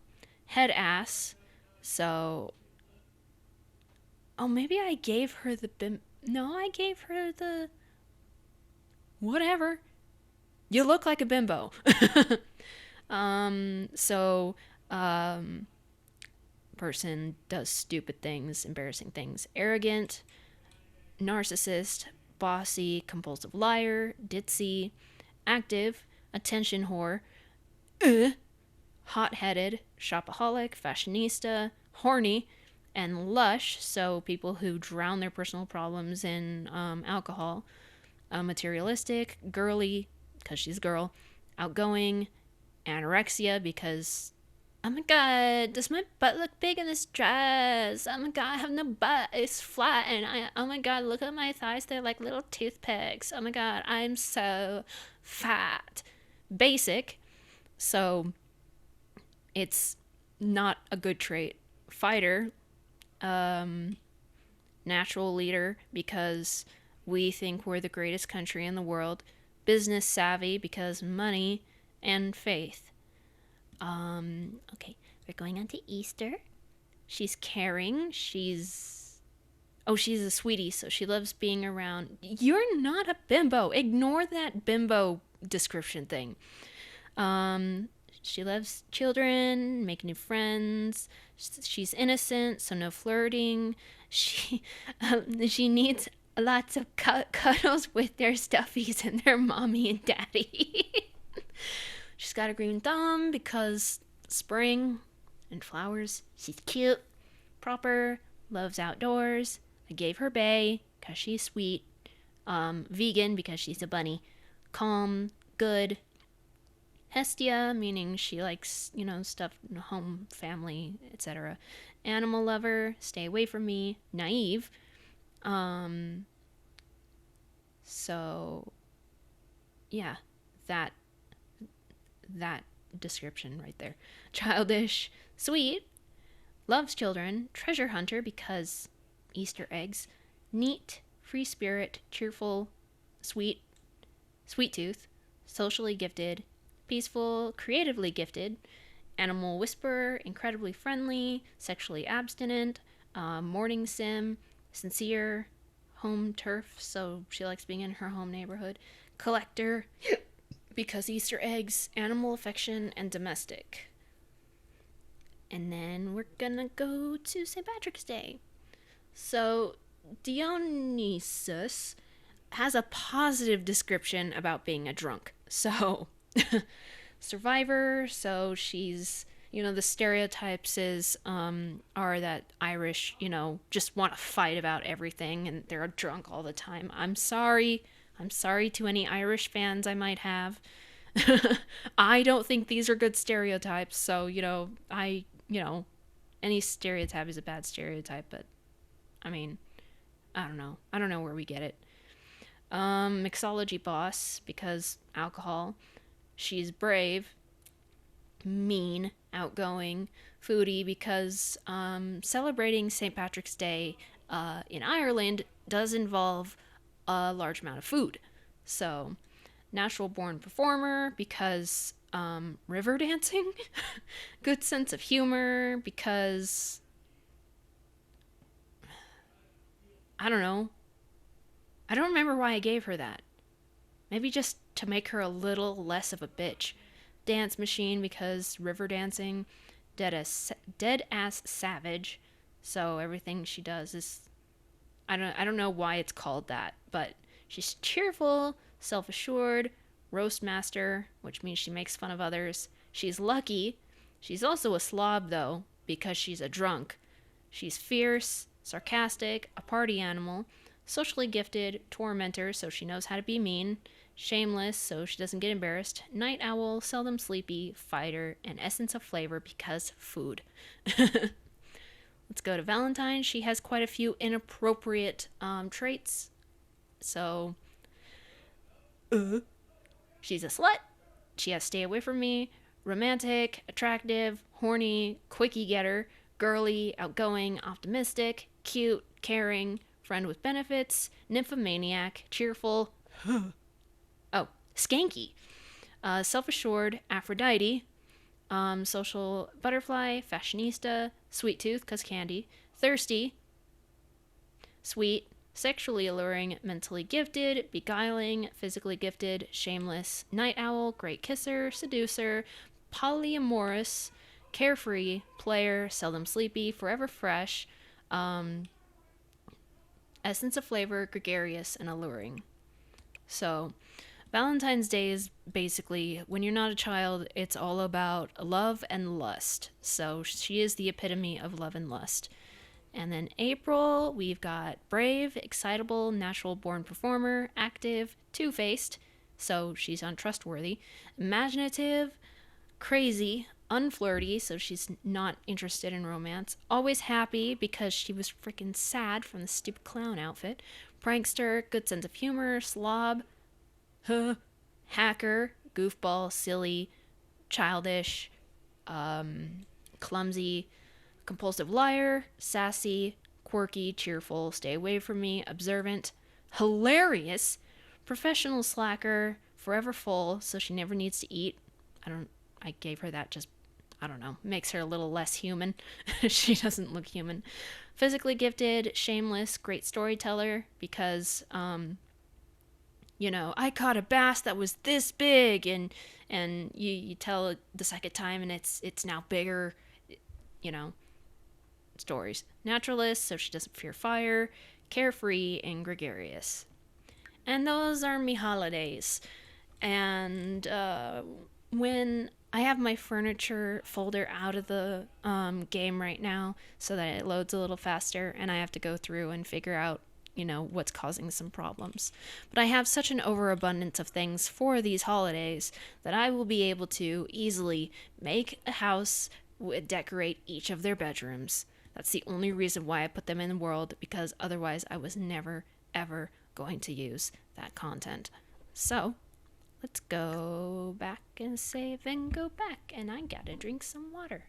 head ass. So, oh, maybe I gave her the No, I gave her the. Whatever. You look like a bimbo. So, person does stupid things, embarrassing things, arrogant, narcissist, bossy, compulsive liar, ditzy, active, attention whore, hot-headed, shopaholic, fashionista, horny, and lush, so people who drown their personal problems in alcohol, materialistic, girly, because she's a girl, outgoing, anorexia, because oh my god, does my butt look big in this dress? Oh my god, I have no butt. It's flat, and oh my god, look at my thighs. They're like little toothpicks. Oh my god, I'm so fat. Basic, so it's not a good trait. Fighter, natural leader, because we think we're the greatest country in the world. Business savvy, because money, and faith. Okay, we're going on to Easter. She's caring. She's a sweetie, so she loves being around. You're not a bimbo. Ignore that bimbo description thing. She loves children, make new friends. She's innocent, so no flirting. She needs lots of cuddles with their stuffies and their mommy and daddy. She's got a green thumb because spring and flowers. She's cute, proper, loves outdoors. I gave her bae because she's sweet. Vegan because she's a bunny. Calm, good. Hestia, meaning she likes, stuff, home, family, etc. Animal lover, stay away from me. Naive. So, yeah, that description right there. Childish, sweet, loves children, treasure hunter because Easter eggs, neat, free spirit, cheerful, sweet tooth, socially gifted, peaceful, creatively gifted, animal whisperer, incredibly friendly, sexually abstinent, morning sim, sincere, home turf, so she likes being in her home neighborhood, collector, because Easter eggs, animal affection, and domestic. And then we're gonna go to St. Patrick's Day. So Dionysus has a positive description about being a drunk. So survivor, so she's, the stereotypes are that Irish, just want to fight about everything and they're drunk all the time. I'm sorry to any Irish fans I might have. I don't think these are good stereotypes, so, any stereotype is a bad stereotype, but, I mean, I don't know where we get it. Mixology boss, because alcohol. She's brave. mean, outgoing, foodie because celebrating St. Patrick's Day in Ireland does involve a large amount of food. So, natural born performer because river dancing, good sense of humor because I don't know. I don't remember why I gave her that. Maybe just to make her a little less of a bitch. Dance machine because river dancing, dead ass savage. So everything she does is I don't know why it's called that, but she's cheerful, self-assured, roast master, which means she makes fun of others. She's lucky. She's also a slob though because she's a drunk. She's fierce, sarcastic, a party animal, socially gifted, tormentor, so she knows how to be mean, shameless, so she doesn't get embarrassed, night owl, seldom sleepy, fighter, and essence of flavor because food. Let's go to Valentine. She has quite a few inappropriate traits. So, she's a slut. She has stay away from me. Romantic, attractive, horny, quickie getter, girly, outgoing, optimistic, cute, caring, friend with benefits, nymphomaniac, cheerful. Oh, skanky. Self assured, Aphrodite, social butterfly, fashionista, sweet tooth, cause candy, thirsty, sweet, sexually alluring, mentally gifted, beguiling, physically gifted, shameless, night owl, great kisser, seducer, polyamorous, carefree, player, seldom sleepy, forever fresh, essence of flavor, gregarious, and alluring. So, Valentine's Day is basically when you're not a child, it's all about love and lust. So she is the epitome of love and lust. And then April, we've got brave, excitable, natural born performer, active, two faced. So she's untrustworthy, imaginative, crazy, unflirty, so she's not interested in romance, always happy because she was freaking sad from the stupid clown outfit, prankster, good sense of humor, slob, hacker, goofball, silly, childish, clumsy, compulsive liar, sassy, quirky, cheerful, stay away from me, observant, hilarious, professional slacker, forever full, so she never needs to eat. I gave her that just, I don't know, makes her a little less human. She doesn't look human. Physically gifted, shameless, great storyteller because I caught a bass that was this big, and you tell it the second time and it's now bigger, you know, stories. Naturalist, so she doesn't fear fire, carefree and gregarious. And those are me holidays. And when I have my furniture folder out of the game right now so that it loads a little faster, and I have to go through and figure out what's causing some problems. But I have such an overabundance of things for these holidays that I will be able to easily make a house, decorate each of their bedrooms. That's the only reason why I put them in the world, because otherwise I was never, ever going to use that content. So, let's go back and save and go back, and I gotta drink some water.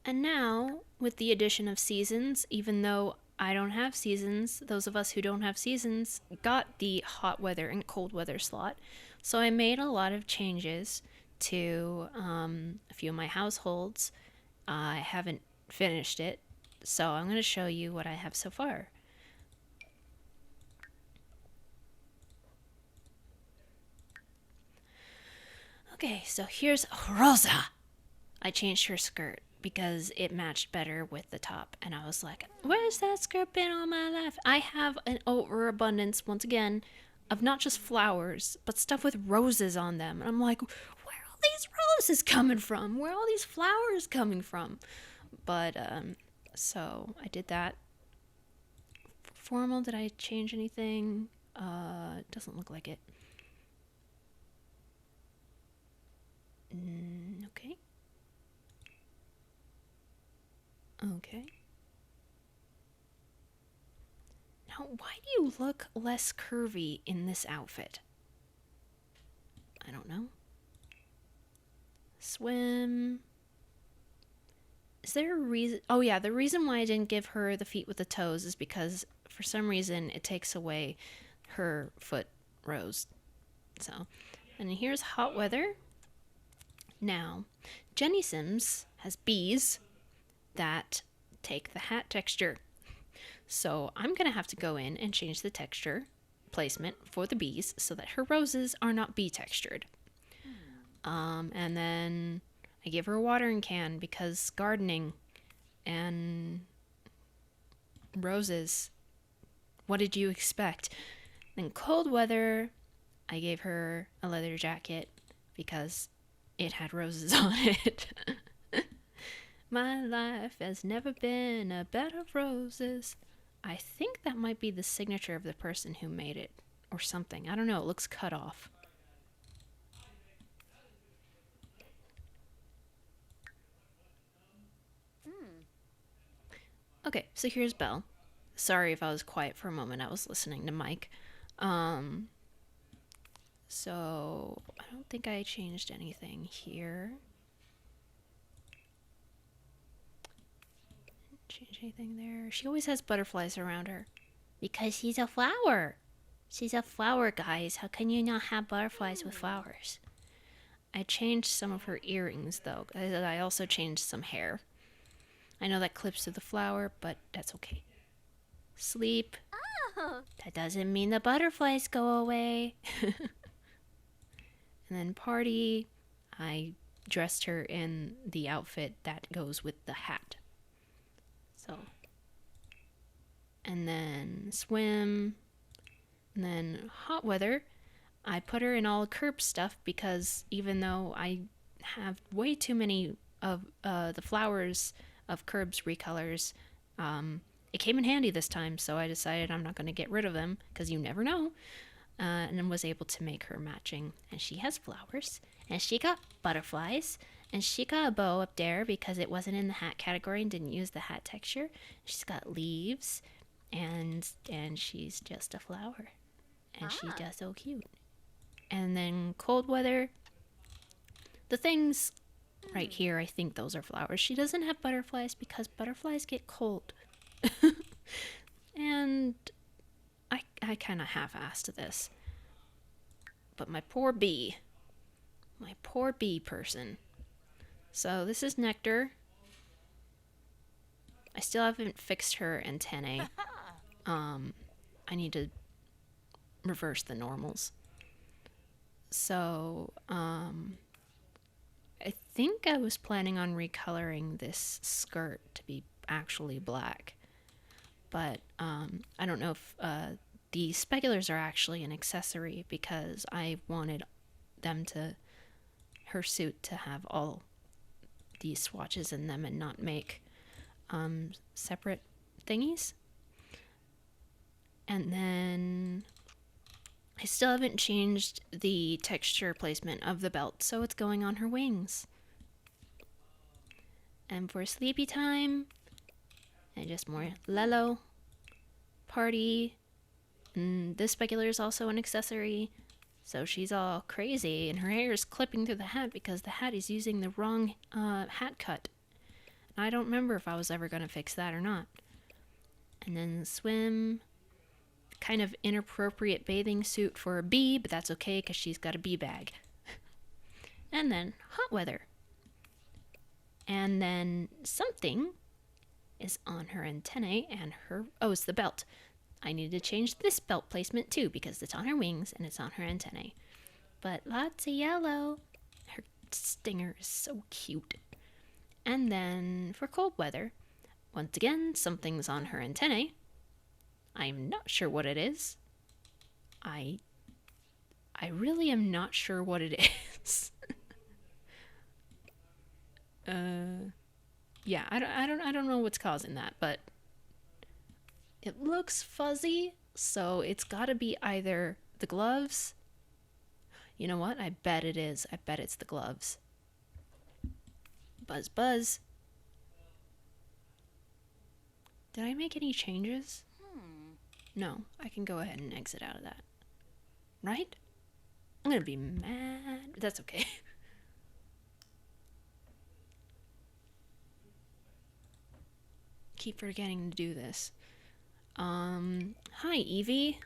And now, with the addition of seasons, even though I don't have seasons, those of us who don't have seasons got the hot weather and cold weather slot. So I made a lot of changes to a few of my households. I haven't finished it, so I'm going to show you what I have so far. Okay, so here's Rosa. I changed her skirt because it matched better with the top, and I was like, where's that skirt been all my life? I have an overabundance, once again, of not just flowers, but stuff with roses on them. And I'm like, where are all these roses coming from? Where are all these flowers coming from? But, so I did that. Formal, did I change anything? It doesn't look like it. Okay. Okay. Now, why do you look less curvy in this outfit? I don't know. Swim. Is there a reason? Oh yeah, the reason why I didn't give her the feet with the toes is because for some reason it takes away her foot rows. So, and here's hot weather. Now, Jenny Sims has bees that take the hat texture. So I'm going to have to go in and change the texture placement for the bees so that her roses are not bee textured. And then I give her a watering can because gardening and roses, what did you expect? In cold weather, I gave her a leather jacket because it had roses on it. My life has never been a bed of roses. I think that might be the signature of the person who made it or something. I don't know. It looks cut off. Okay, so here's Belle. Sorry if I was quiet for a moment. I was listening to Mike. So I don't think I changed anything here. Change anything there? She always has butterflies around her. Because she's a flower. She's a flower, guys. How can you not have butterflies with flowers? I changed some of her earrings, though. I also changed some hair. I know that clips to the flower, but that's okay. Sleep. Oh. That doesn't mean the butterflies go away. And then party. I dressed her in the outfit that goes with the hat. So. And then swim. And then hot weather. I put her in all curb stuff because even though I have way too many of the flowers of Curb's recolors, it came in handy this time, so I decided I'm not going to get rid of them because you never know, and then was able to make her matching. And she has flowers, and she got butterflies, and she got a bow up there because it wasn't in the hat category and didn't use the hat texture. She's got leaves, and she's just a flower, and she's just so cute. And then cold weather, the things right here, I think those are flowers. She doesn't have butterflies because butterflies get cold. And I kind of half-assed this. But my poor bee person. So this is Nectar. I still haven't fixed her antennae. I need to reverse the normals. So, I think I was planning on recoloring this skirt to be actually black. But I don't know if the speculars are actually an accessory because I wanted her suit to have all these swatches in them and not make separate thingies. And then I still haven't changed the texture placement of the belt, so it's going on her wings. And for sleepy time, and just more Lelo, party, and this specular is also an accessory, so she's all crazy, and her hair is clipping through the hat because the hat is using the wrong hat cut. And I don't remember if I was ever going to fix that or not. And then swim, kind of inappropriate bathing suit for a bee, but that's okay because she's got a bee bag. And then hot weather. And then something is on her antennae and her... Oh, it's the belt. I need to change this belt placement too because it's on her wings and it's on her antennae. But lots of yellow. Her stinger is so cute. And then for cold weather, once again, something's on her antennae. I'm not sure what it is. I really am not sure what it is. Yeah, I don't know what's causing that, but it looks fuzzy, so it's got to be either the gloves. You know what? I bet it is. I bet it's the gloves. Buzz, buzz. Did I make any changes? No, I can go ahead and exit out of that. Right? I'm gonna be mad. That's okay. keep forgetting to do this. Hi, Evie.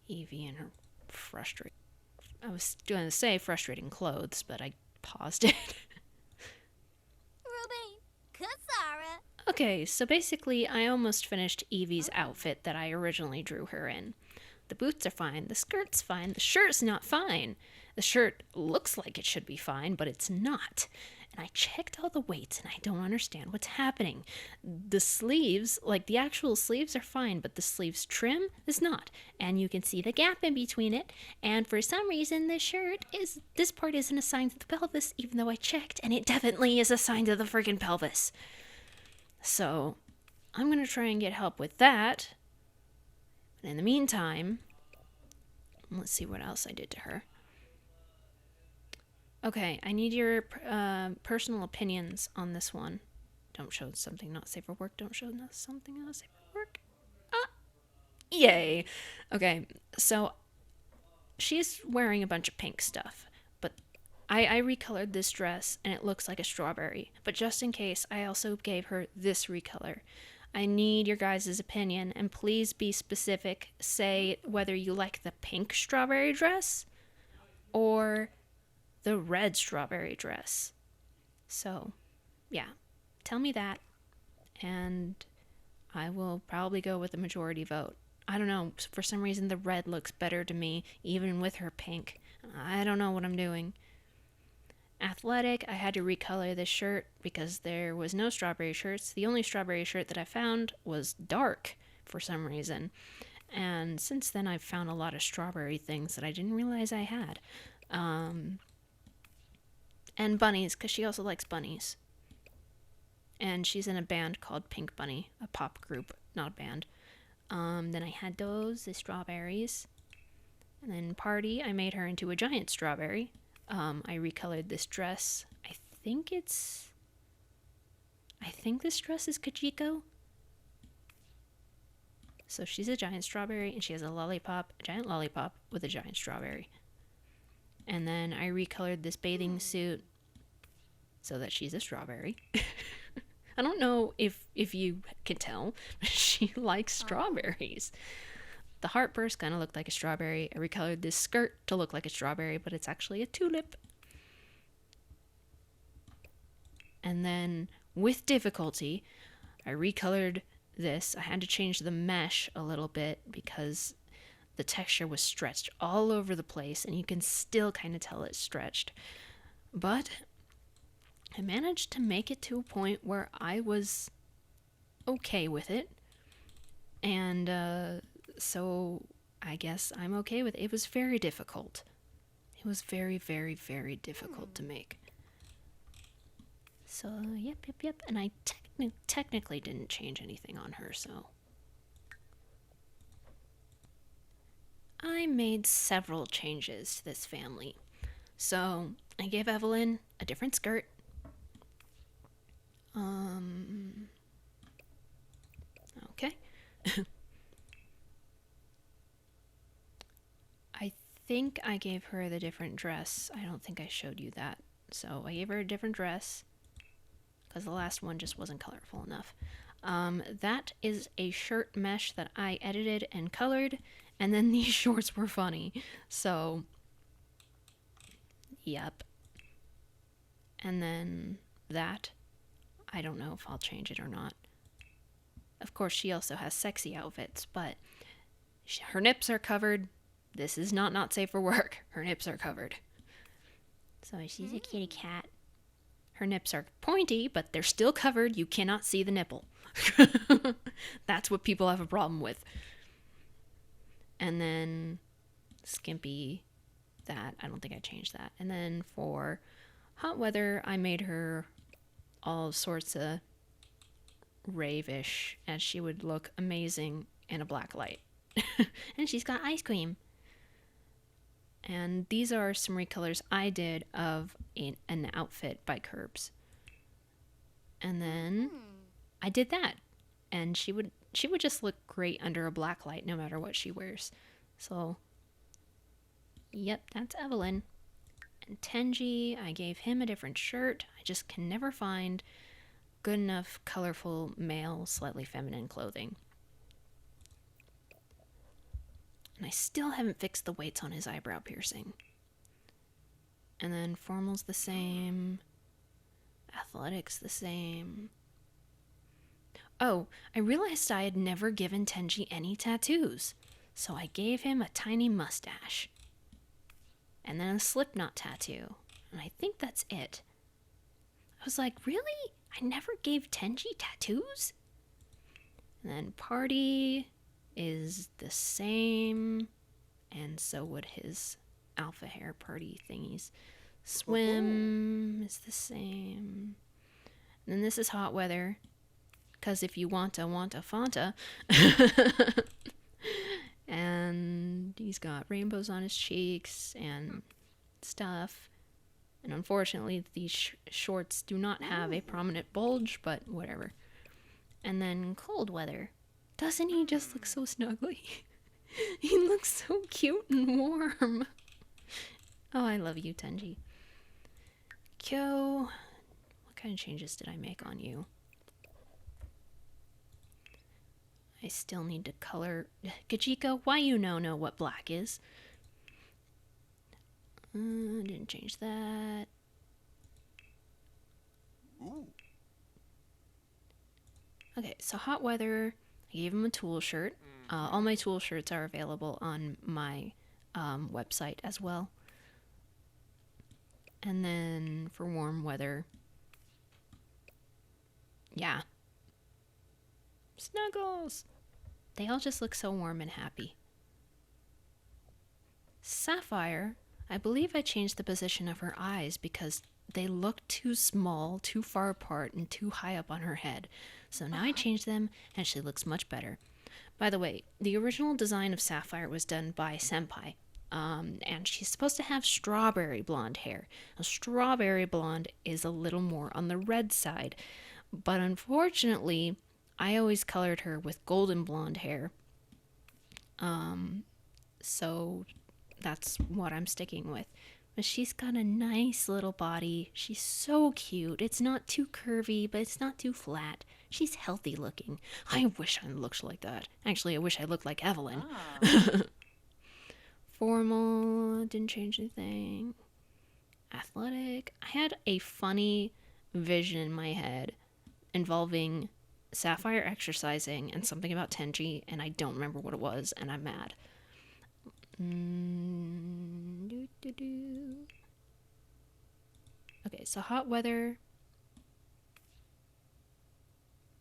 Evie and her frustrating... I was going to say frustrating clothes, but I paused it. Ruby, Kasara. Okay, so basically I almost finished Evie's outfit that I originally drew her in. The boots are fine, the skirt's fine, the shirt's not fine. The shirt looks like it should be fine, but it's not. And I checked all the weights and I don't understand what's happening. The sleeves, like the actual sleeves are fine, but the sleeves trim is not. And you can see the gap in between it. And for some reason this part isn't assigned to the pelvis, even though I checked, and it definitely is assigned to the friggin' pelvis. So I'm gonna try and get help with that. And in the meantime, let's see what else I did to her. Okay, I need your personal opinions on this one. Don't show something not safe for work. Don't show something not safe for work. Ah, yay. Okay, so she's wearing a bunch of pink stuff, but I recolored this dress and it looks like a strawberry. But just in case, I also gave her this recolor. I need your guys' opinion, and please be specific. Say whether you like the pink strawberry dress or the red strawberry dress. So, yeah, tell me that, and I will probably go with the majority vote. I don't know, for some reason the red looks better to me, even with her pink. I don't know what I'm doing. Athletic, I had to recolor this shirt because there was no strawberry shirts. The only strawberry shirt that I found was dark for some reason. And since then I've found a lot of strawberry things that I didn't realize I had. And bunnies, because she also likes bunnies. And she's in a band called Pink Bunny, a pop group, not a band. Then I had the strawberries. And then party, I made her into a giant strawberry. I recolored this dress. I think this dress is Kajiko. So she's a giant strawberry, and she has a giant lollipop with a giant strawberry. And then I recolored this bathing suit so that she's a strawberry. I don't know if you can tell, but she likes strawberries. The heartburst kind of looked like a strawberry. I recolored this skirt to look like a strawberry, but it's actually a tulip. And then, with difficulty, I recolored this. I had to change the mesh a little bit because the texture was stretched all over the place, and you can still kind of tell it's stretched. But I managed to make it to a point where I was okay with it. And, so I guess I'm okay with it. It was very difficult. It was very, very, very difficult to make. So, yep. And I technically didn't change anything on her, so. I made several changes to this family. So, I gave Evelyn a different skirt. Okay. I think I gave her the different dress. I don't think I showed you that. So I gave her a different dress because the last one just wasn't colorful enough. That is a shirt mesh that I edited and colored, and then these shorts were funny. So, yep. And then that, I don't know if I'll change it or not. Of course, she also has sexy outfits, but her nips are covered. This is not safe for work. Her nips are covered. So she's a kitty cat. Her nips are pointy, but they're still covered. You cannot see the nipple. That's what people have a problem with. And then Skimpy, that, I don't think I changed that. And then for hot weather, I made her all sorts of rave-ish, and she would look amazing in a black light. And she's got ice cream. And these are some recolors I did of an outfit by Curbs. And then I did that. And she would just look great under a black light no matter what she wears. So, yep, that's Evelyn. And Tenji, I gave him a different shirt. I just can never find good enough, colorful, male, slightly feminine clothing. And I still haven't fixed the weights on his eyebrow piercing. And then formal's the same. Athletics the same. Oh, I realized I had never given Tenji any tattoos. So I gave him a tiny mustache. And then a slipknot tattoo. And I think that's it. I was like, really? I never gave Tenji tattoos? And then party is the same. And so would his alpha hair party thingies. Swim is the same. And then this is hot weather. Because if you want a Fanta. And he's got rainbows on his cheeks and stuff. And unfortunately, these shorts do not have a prominent bulge, but whatever. And then cold weather. Doesn't he just look so snuggly? He looks so cute and warm. Oh, I love you, Tenji. Kyo, what kind of changes did I make on you? I still need to color. Kajiko, why you know what black is? Didn't change that. Okay, so hot weather. I gave him a tool shirt. All my tool shirts are available on my website as well. And then for warm weather, yeah. Snuggles! They all just look so warm and happy. Sapphire, I believe I changed the position of her eyes because they look too small, too far apart, and too high up on her head. So now I changed them, and she looks much better. By the way, the original design of Sapphire was done by Senpai. And she's supposed to have strawberry blonde hair. Now, strawberry blonde is a little more on the red side. But unfortunately, I always colored her with golden blonde hair. So that's what I'm sticking with. But she's got a nice little body. She's so cute. It's not too curvy, but it's not too flat. She's healthy looking. I wish I looked like that. Actually, I wish I looked like Evelyn. Formal, didn't change anything. Athletic. I had a funny vision in my head involving Sapphire exercising and something about Tenji, and I don't remember what it was, and I'm mad. Okay, so hot weather.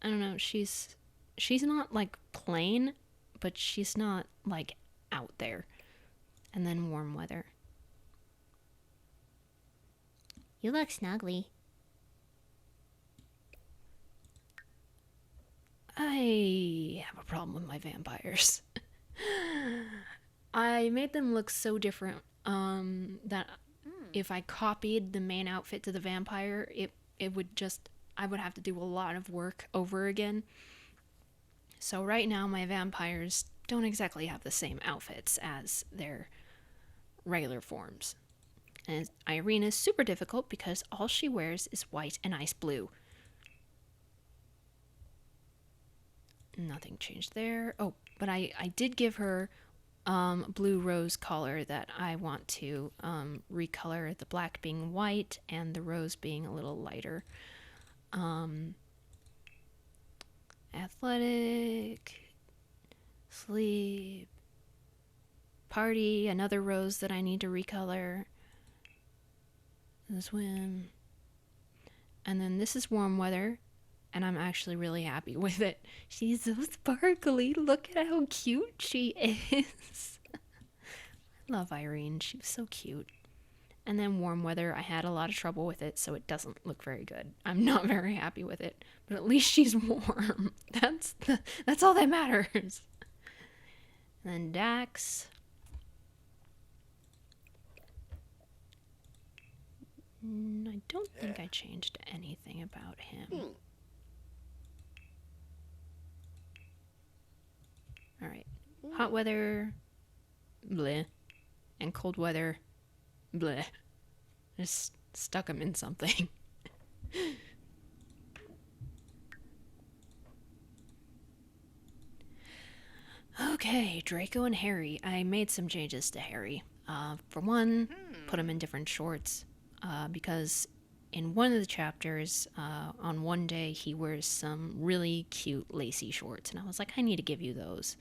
I don't know, she's not like plain, but she's not like out there. And then warm weather. You look snuggly. I have a problem with my vampires. I made them look so different that if I copied the main outfit to the vampire, it would just, I would have to do a lot of work over again. So right now my vampires don't exactly have the same outfits as their regular forms. And Irene is super difficult because all she wears is white and ice blue. Nothing changed there. Oh, but I did give her blue rose collar that I want to recolor, the black being white and the rose being a little lighter. Athletic, sleep, party, another rose that I need to recolor. Swim. And then this is warm weather, and I'm actually really happy with it. She's so sparkly. Look at how cute she is. I love Irene. She was so cute. And then warm weather, I had a lot of trouble with it, so it doesn't look very good. I'm not very happy with it, but at least she's warm. That's all that matters. And then Dax. I don't think I changed anything about him. Alright. Hot weather, bleh. And cold weather, bleh. Just stuck him in something. Okay, Draco and Harry. I made some changes to Harry. For one, put him in different shorts because in one of the chapters, on one day, he wears some really cute lacy shorts, and I was like, I need to give you those.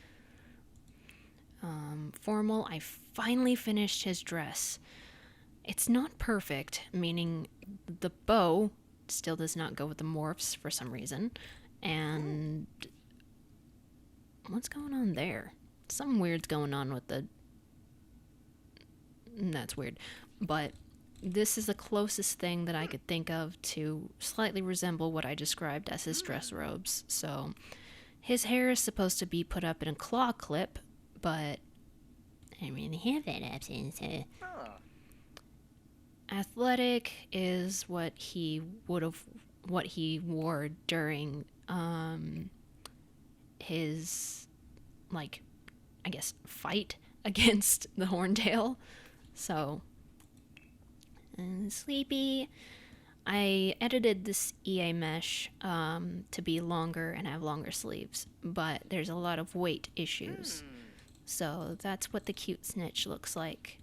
Formal, I finally finished his dress. It's not perfect, meaning the bow still does not go with the morphs for some reason, and what's going on there? Something weird's going on with the. That's weird. But this is the closest thing that I could think of to slightly resemble what I described as his dress robes. So his hair is supposed to be put up in a claw clip, but I don't really have that option, so. Athletic is what he wore during his, like, I guess, fight against the Horntail. So, and Sleepy, I edited this EA mesh to be longer and have longer sleeves, but there's a lot of weight issues. So that's what the cute snitch looks like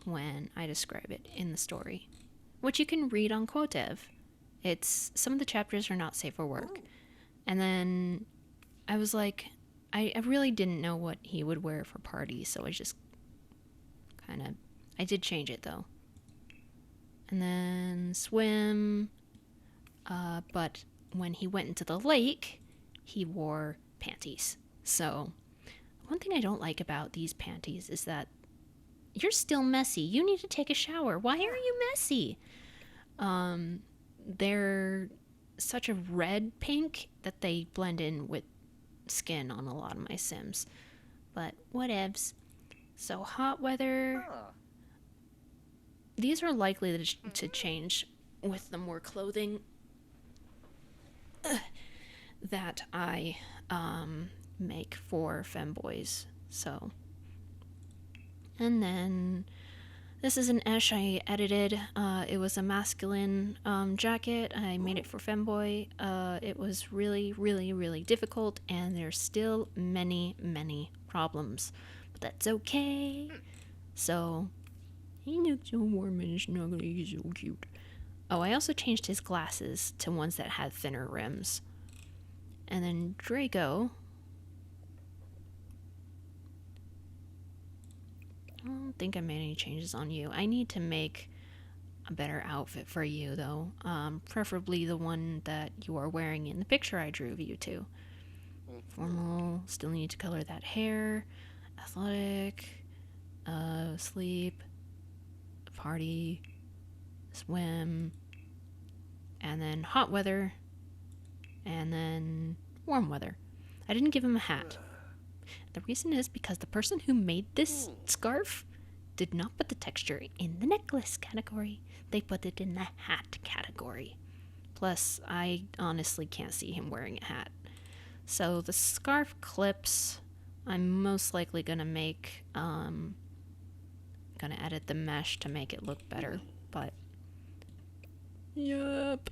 when I describe it in the story, which you can read on Quotev. It's some of the chapters are not safe for work. And then I was like, I really didn't know what he would wear for parties, so I just I did change it though. And then swim, but when he went into the lake, he wore panties. So one thing I don't like about these panties is that you're still messy. You need to take a shower. Why are you messy? They're such a red pink that they blend in with skin on a lot of my Sims. But whatevs. So hot weather. These are likely to change with the more clothing that I make for femboys. So, and then this is an Esh I edited. It was a masculine jacket. I made it for femboy. It was really, really, really difficult, and there's still many, many problems. But that's okay. So, he looks so warm and snuggly. He's so cute. Oh, I also changed his glasses to ones that had thinner rims. And then Draco. I don't think I made any changes on you. I need to make a better outfit for you, though. Preferably the one that you are wearing in the picture I drew of you two. Formal. Still need to color that hair. Athletic. Sleep. Party. Swim. And then hot weather. And then warm weather. I didn't give him a hat. The reason is because the person who made this scarf did not put the texture in the necklace category. They put it in the hat category. Plus, I honestly can't see him wearing a hat. So the scarf clips, I'm most likely gonna make, gonna edit the mesh to make it look better, but yup.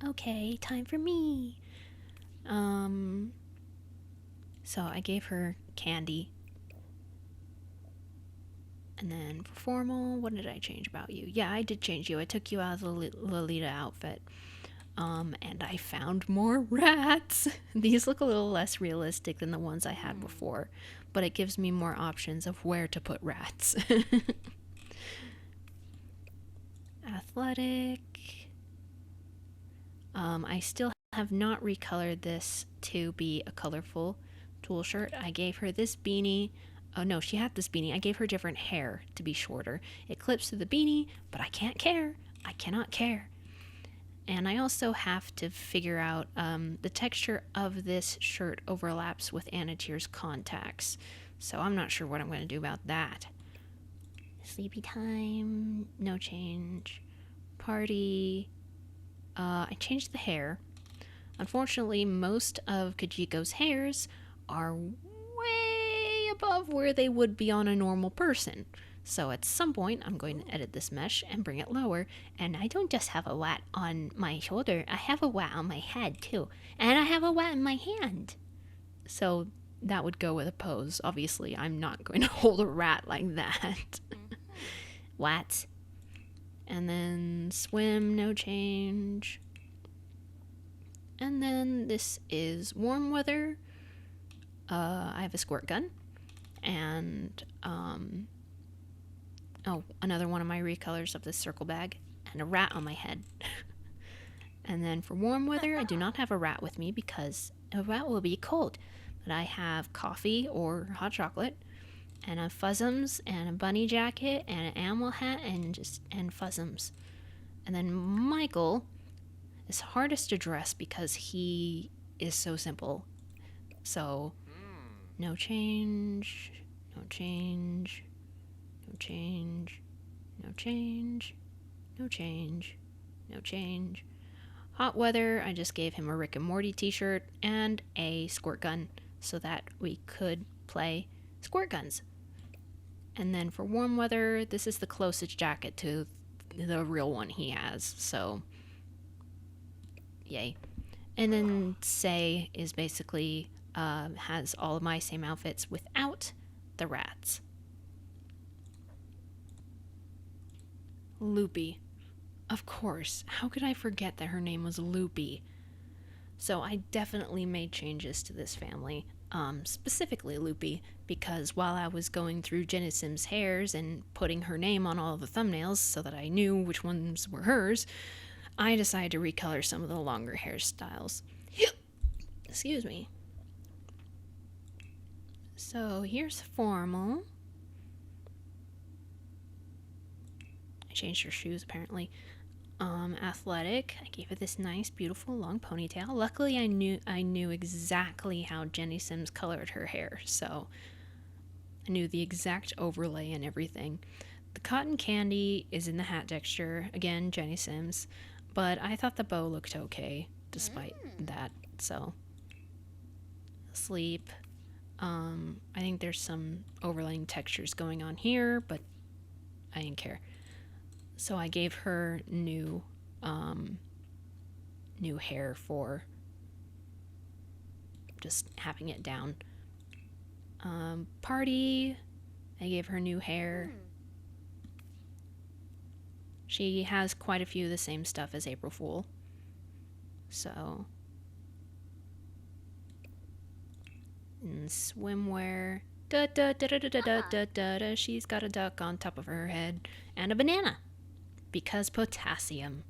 Okay, time for me. So I gave her candy. And then for formal, what did I change about you? Yeah, I did change you. I took you out of the Lolita outfit. And I found more rats. These look a little less realistic than the ones I had before, but it gives me more options of where to put rats. Athletic. I still have not recolored this to be a colorful tulle shirt. I gave her this beanie. Oh no, she had this beanie. I gave her different hair to be shorter. It clips to the beanie, but I can't care. I cannot care. And I also have to figure out the texture of this shirt overlaps with Anatyr's contacts. So I'm not sure what I'm going to do about that. Sleepy time, no change. Party. I changed the hair. Unfortunately, most of Kajiko's hairs are way above where they would be on a normal person. So at some point, I'm going to edit this mesh and bring it lower. And I don't just have a wat on my shoulder, I have a wat on my head too. And I have a wat in my hand. So that would go with a pose. Obviously, I'm not going to hold a rat like that. What? And then swim, no change. And then this is warm weather. I have a squirt gun. And, another one of my recolors of this circle bag. And a rat on my head. And then for warm weather, I do not have a rat with me because a rat will be cold. But I have coffee or hot chocolate, and a fuzzums, and a bunny jacket, and an animal hat, and fuzzums. And then Michael is hardest to dress because he is so simple. So, no change, no change, no change, no change, no change, no change. Hot weather, I just gave him a Rick and Morty t-shirt and a squirt gun so that we could play squirt guns. And then for warm weather, this is the closest jacket to the real one he has, so yay. And then Say is basically has all of my same outfits without the rats. Loopy. Of course, how could I forget that her name was Loopy? So I definitely made changes to this family, specifically Loopy, because while I was going through Jenny Sims' hairs and putting her name on all the thumbnails so that I knew which ones were hers, I decided to recolor some of the longer hairstyles. Excuse me. So here's formal. I changed her shoes apparently. Athletic. I gave it this nice, beautiful, long ponytail. Luckily, I knew exactly how Jenny Sims colored her hair, so I knew the exact overlay and everything. The cotton candy is in the hat texture. Again, Jenny Sims, but I thought the bow looked okay despite that. So, sleep. I think there's some overlaying textures going on here, but I didn't care. So I gave her new hair for just having it down. Party, I gave her new hair. She has quite a few of the same stuff as April Fool. So, and swimwear. Da da da da da da da da da. She's got a duck on top of her head and a banana. Because potassium.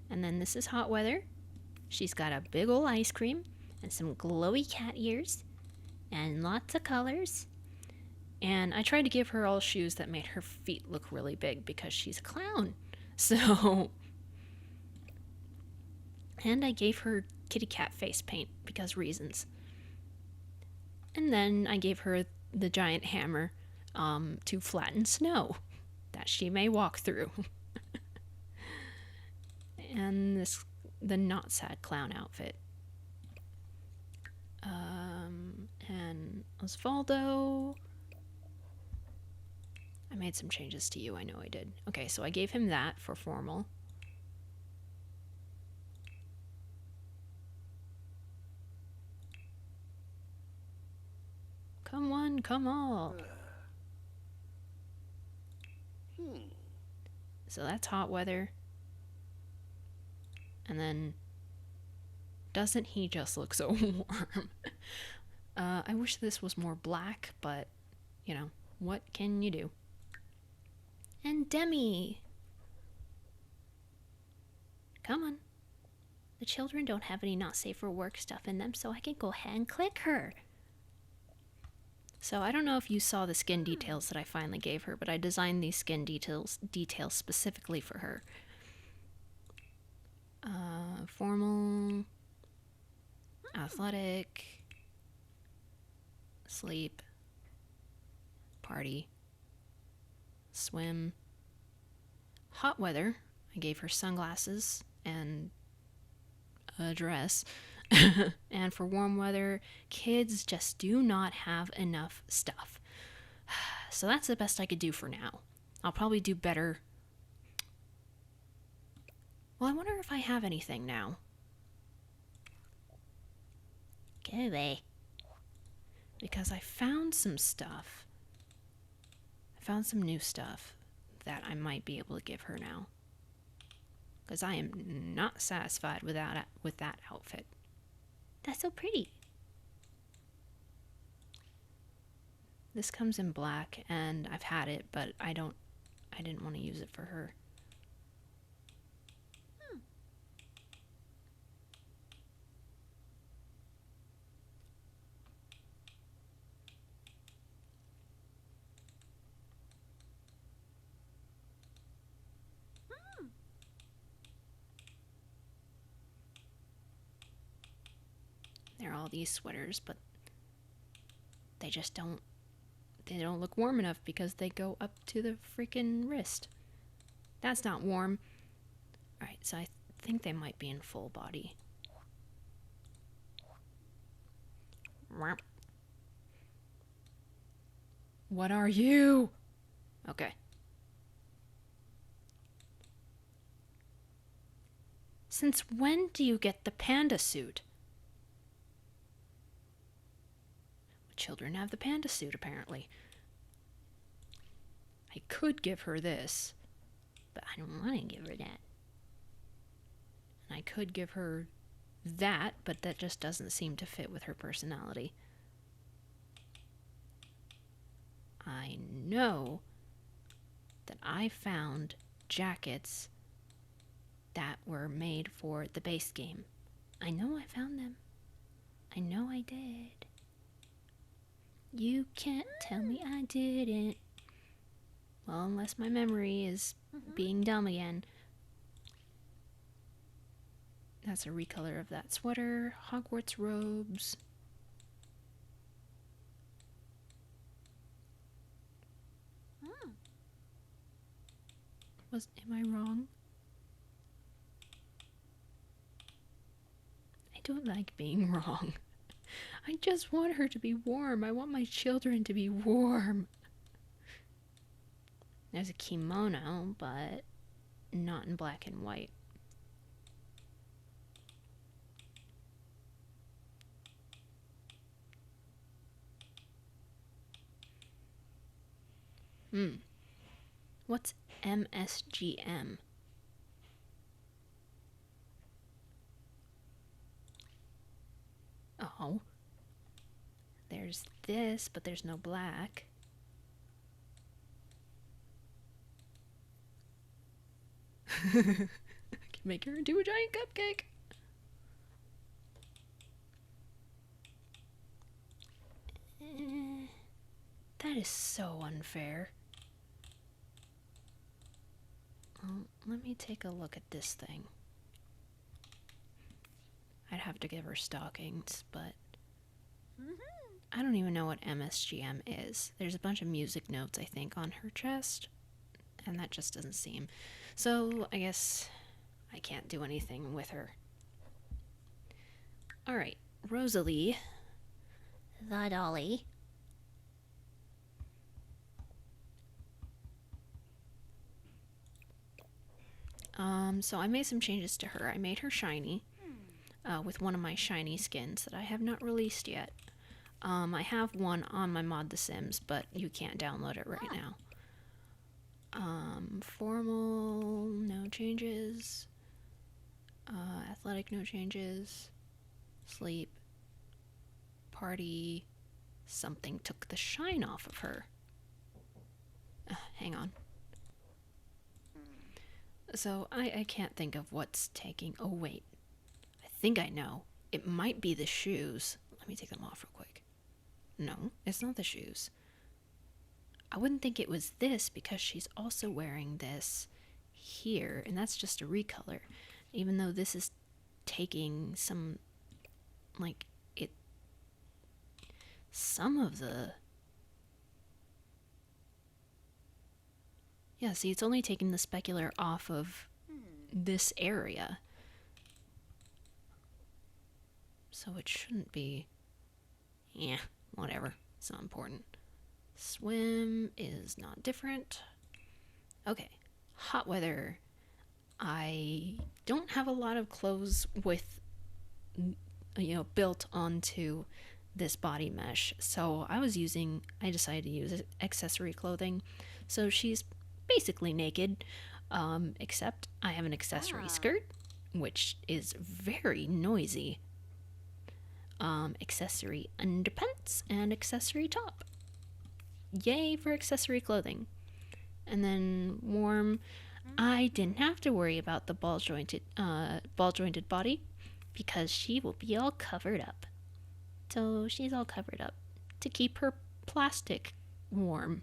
And then this is hot weather. She's got a big ol' ice cream and some glowy cat ears and lots of colors. And I tried to give her all shoes that made her feet look really big because she's a clown. So, and I gave her kitty cat face paint because reasons. And then I gave her the giant hammer to flatten snow that she may walk through. And the not sad clown outfit. And Osvaldo. I made some changes to you, I know I did. Okay, so I gave him that for formal. Come one, come all. So that's hot weather. And then, doesn't he just look so warm? I wish this was more black, but, you know, what can you do? And Demi. Come on. The children don't have any not safe for work stuff in them, so I can go ahead and click her. So I don't know if you saw the skin details that I finally gave her, but I designed these skin details specifically for her. Formal, athletic, sleep, party, swim, hot weather. I gave her sunglasses and a dress. And for warm weather, kids just do not have enough stuff. So that's the best I could do for now. I'll probably do better. Well, I wonder if I have anything now. Go away. Because I found some stuff. I found some new stuff that I might be able to give her now. Because I am not satisfied with that outfit. That's so pretty. This comes in black, and I've had it, but I didn't want to use it for her. There are all these sweaters, but they just don't look warm enough because they go up to the freaking wrist. That's not warm. Alright, so I think they might be in full body. What are you? Okay. Since when do you get the panda suit? Children have the panda suit, apparently. I could give her this, but I don't want to give her that. And I could give her that, but that just doesn't seem to fit with her personality. I know that I found jackets that were made for the base game. I know I found them. I know I did. You can't tell me I didn't. Well, unless my memory is being dumb again. That's a recolor of that sweater. Hogwarts robes. Am I wrong? I don't like being wrong. I just want her to be warm. I want my children to be warm. There's a kimono, but not in black and white. What's MSGM? Oh. There's this, but there's no black. I can make her into a giant cupcake. That is so unfair. Let me take a look at this thing. I'd have to give her stockings, but I don't even know what MSGM is. There's a bunch of music notes, I think, on her chest, and that just doesn't seem. So I guess I can't do anything with her. Alright, Rosalie. The dolly. So I made some changes to her. I made her shiny with one of my shiny skins that I have not released yet. I have one on my mod The Sims, but you can't download it right now. Formal, no changes. Athletic, no changes. Sleep. Party. Something took the shine off of her. Hang on. So I can't think of what's taking... Oh, wait. I think I know. It might be the shoes. Let me take them off real quick. No, it's not the shoes. I wouldn't think it was this because she's also wearing this here, and that's just a recolor. Even though this is taking some, like, it... Some of the... Yeah, see, it's only taking the specular off of this area. So it shouldn't be... Yeah, whatever. It's not important. Swim is not different. Okay, hot weather. I don't have a lot of clothes with built onto this body mesh. So I decided to use accessory clothing. So she's basically naked, except I have an accessory skirt, which is very noisy. Accessory underpants and accessory top. Yay for accessory clothing. And then warm. I didn't have to worry about the ball jointed body because she will be all covered up. So she's all covered up to keep her plastic warm.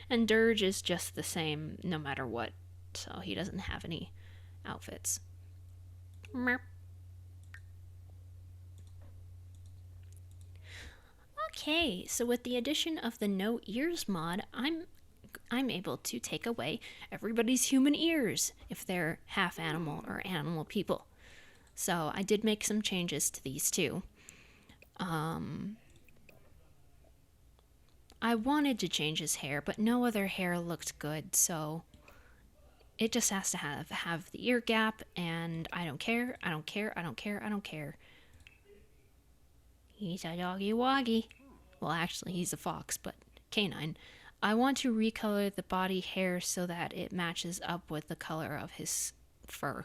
And Dirge is just the same no matter what, so he doesn't have any outfits. Merp. Okay, so with the addition of the no ears mod, I'm able to take away everybody's human ears if they're half animal or animal people. So I did make some changes to these too. I wanted to change his hair, but no other hair looked good, so it just has to have the ear gap, and I don't care, I don't care, I don't care, I don't care. He's a doggy woggy. Well, actually, he's a fox, but canine. I want to recolor the body hair so that it matches up with the color of his fur.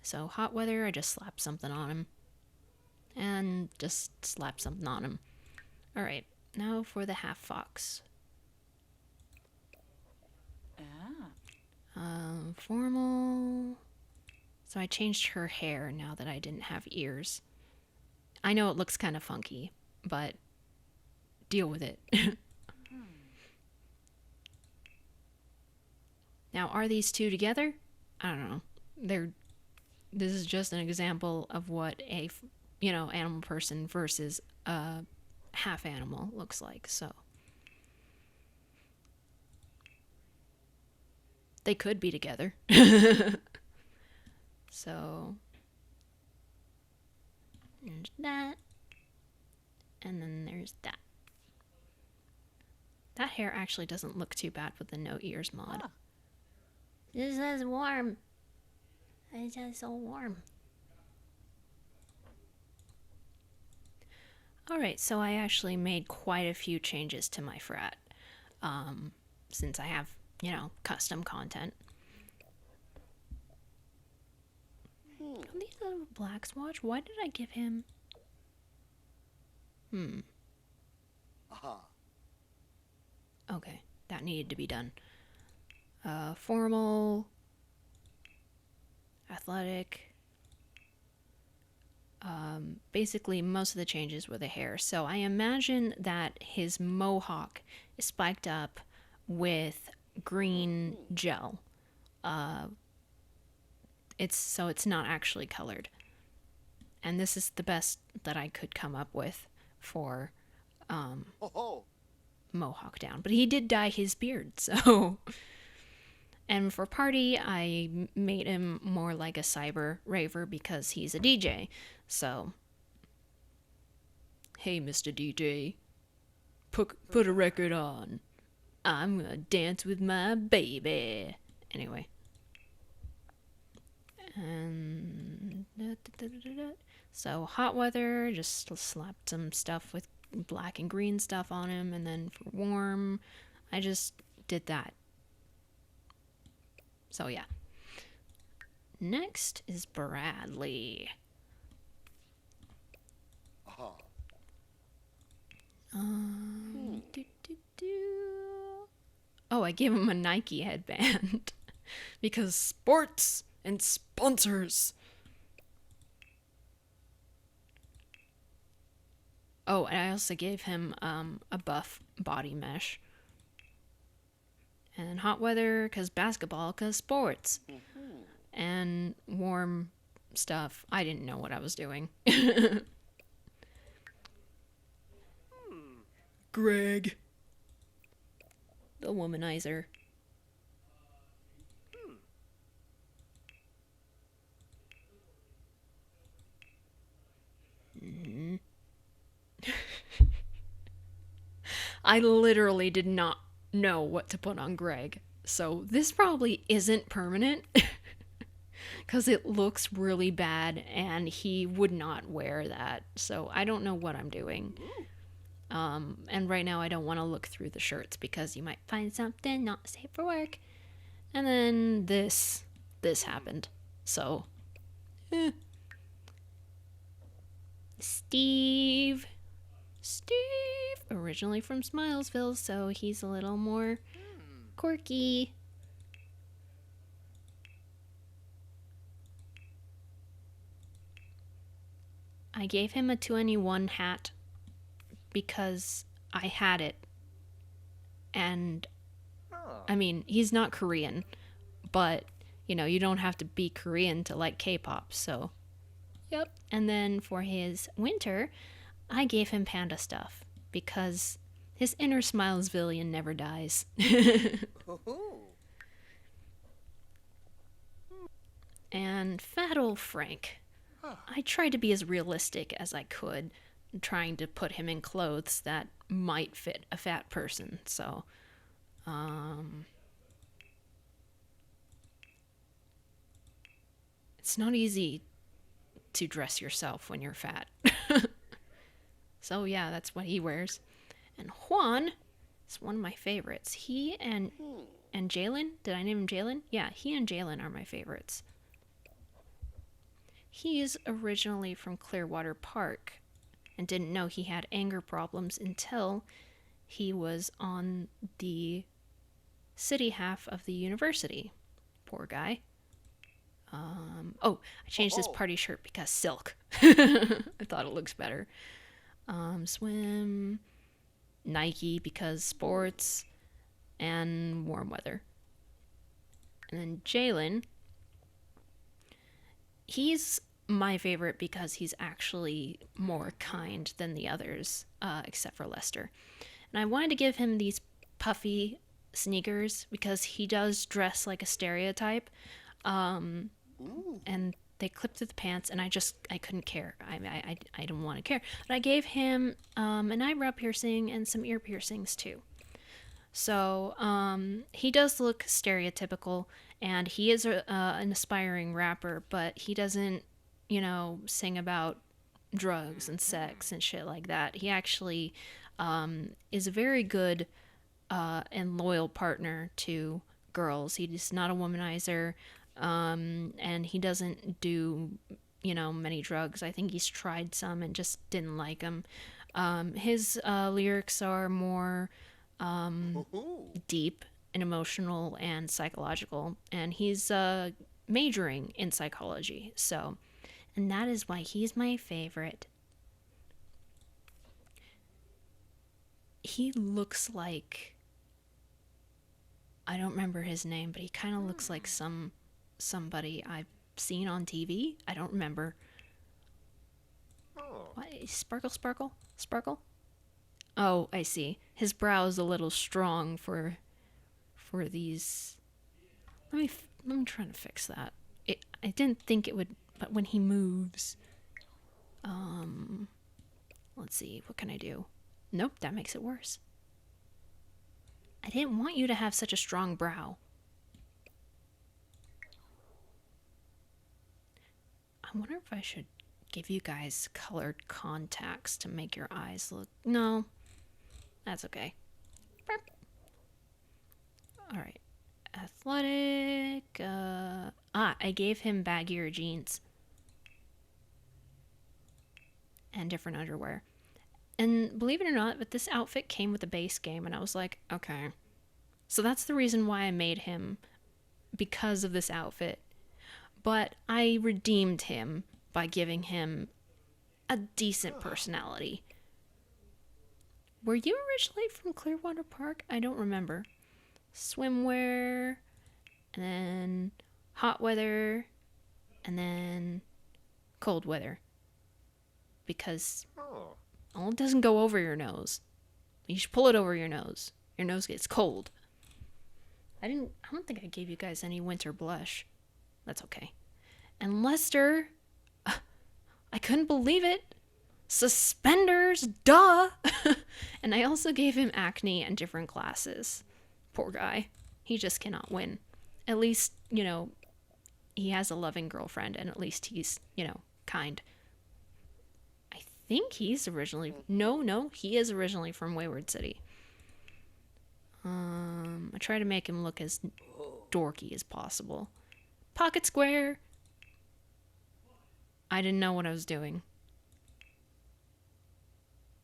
So hot weather, I just slap something on him. And just slap something on him. Alright, now for the half fox. Formal. So I changed her hair now that I didn't have ears. I know it looks kind of funky, but deal with it. Now, are these two together? I don't know. This is just an example of what a, animal person versus a half animal looks like, so. They could be together. So, there's that. And then there's that. That hair actually doesn't look too bad with the no ears mod. This is warm. It's just so warm. Alright, so I actually made quite a few changes to my frat. Since I have, custom content. These little black swatch, why did I give him... Okay, that needed to be done. Formal, athletic. Basically, most of the changes were the hair. So I imagine that his mohawk is spiked up with green gel. It's not actually colored. And this is the best that I could come up with for mohawk down. But he did dye his beard, so... And for party, I made him more like a cyber raver because he's a DJ. So, hey, Mr. DJ, put a record on. I'm gonna dance with my baby. Anyway. And so hot weather, just slapped some stuff with black and green stuff on him, and then for warm, I just did that. So yeah. Next is Bradley. Oh, I gave him a Nike headband because sports and sponsors. Oh, and I also gave him a buff body mesh. And hot weather, because basketball, because sports. And warm stuff. I didn't know what I was doing. Greg. The womanizer. I literally did not know what to put on Greg. So this probably isn't permanent because it looks really bad and he would not wear that. So I don't know what I'm doing. And right now I don't want to look through the shirts because you might find something not safe for work. And then this happened. So, Steve, originally from Smilesville, so he's a little more quirky. I gave him a 2-in-1 hat because I had it. And, I mean, he's not Korean, but, you know, you don't have to be Korean to like K-pop, so. Yep. And then for his winter, I gave him panda stuff because his inner Smilesvillian never dies. And fat old Frank. I tried to be as realistic as I could, trying to put him in clothes that might fit a fat person. So, it's not easy to dress yourself when you're fat. So yeah, that's what he wears. And Juan is one of my favorites. He and Jalen, did I name him Jalen? Yeah, he and Jalen are my favorites. He's originally from Clearwater Park and didn't know he had anger problems until he was on the city half of the university. Poor guy. I changed this party shirt because silk. I thought it looks better. Swim, Nike because sports, and warm weather. And then Jalen, he's my favorite because he's actually more kind than the others, except for Lester. And I wanted to give him these puffy sneakers because he does dress like a stereotype. And they clip to the pants, and I couldn't care. I don't want to care. But I gave him an eyebrow piercing and some ear piercings too. So he does look stereotypical, and he is an aspiring rapper, but he doesn't, sing about drugs and sex and shit like that. He actually is a very good and loyal partner to girls. He's not a womanizer, and he doesn't do, many drugs. I think he's tried some and just didn't like them. His lyrics are more deep and emotional and psychological, and he's majoring in psychology. So, and that is why he's my favorite. He looks like, I don't remember his name, but he kind of looks like somebody I've seen on TV. I don't remember. What? Sparkle? Oh, I see. His brow is a little strong for these. Let me try to fix that. I didn't think it would, but when he moves, let's see. What can I do? Nope, that makes it worse. I didn't want you to have such a strong brow. I wonder if I should give you guys colored contacts to make your eyes look. No, that's okay. Burp. All right. Athletic. I gave him baggier jeans and different underwear. And believe it or not, but this outfit came with a base game, and I was like, okay. So that's the reason why I made him, because of this outfit. But I redeemed him by giving him a decent personality. Were you originally from Clearwater Park? I don't remember. Swimwear, and then hot weather, and then cold weather. Because it doesn't go over your nose. You should pull it over your nose. Your nose gets cold. I don't think I gave you guys any winter blush. That's okay. And Lester, I couldn't believe it. Suspenders, duh. And I also gave him acne and different glasses. Poor guy. He just cannot win. At least, you know, he has a loving girlfriend, and at least he's, you know, kind. I think he's originally... No, he is originally from Wayward City. I try to make him look as dorky as possible. Pocket square! I didn't know what I was doing.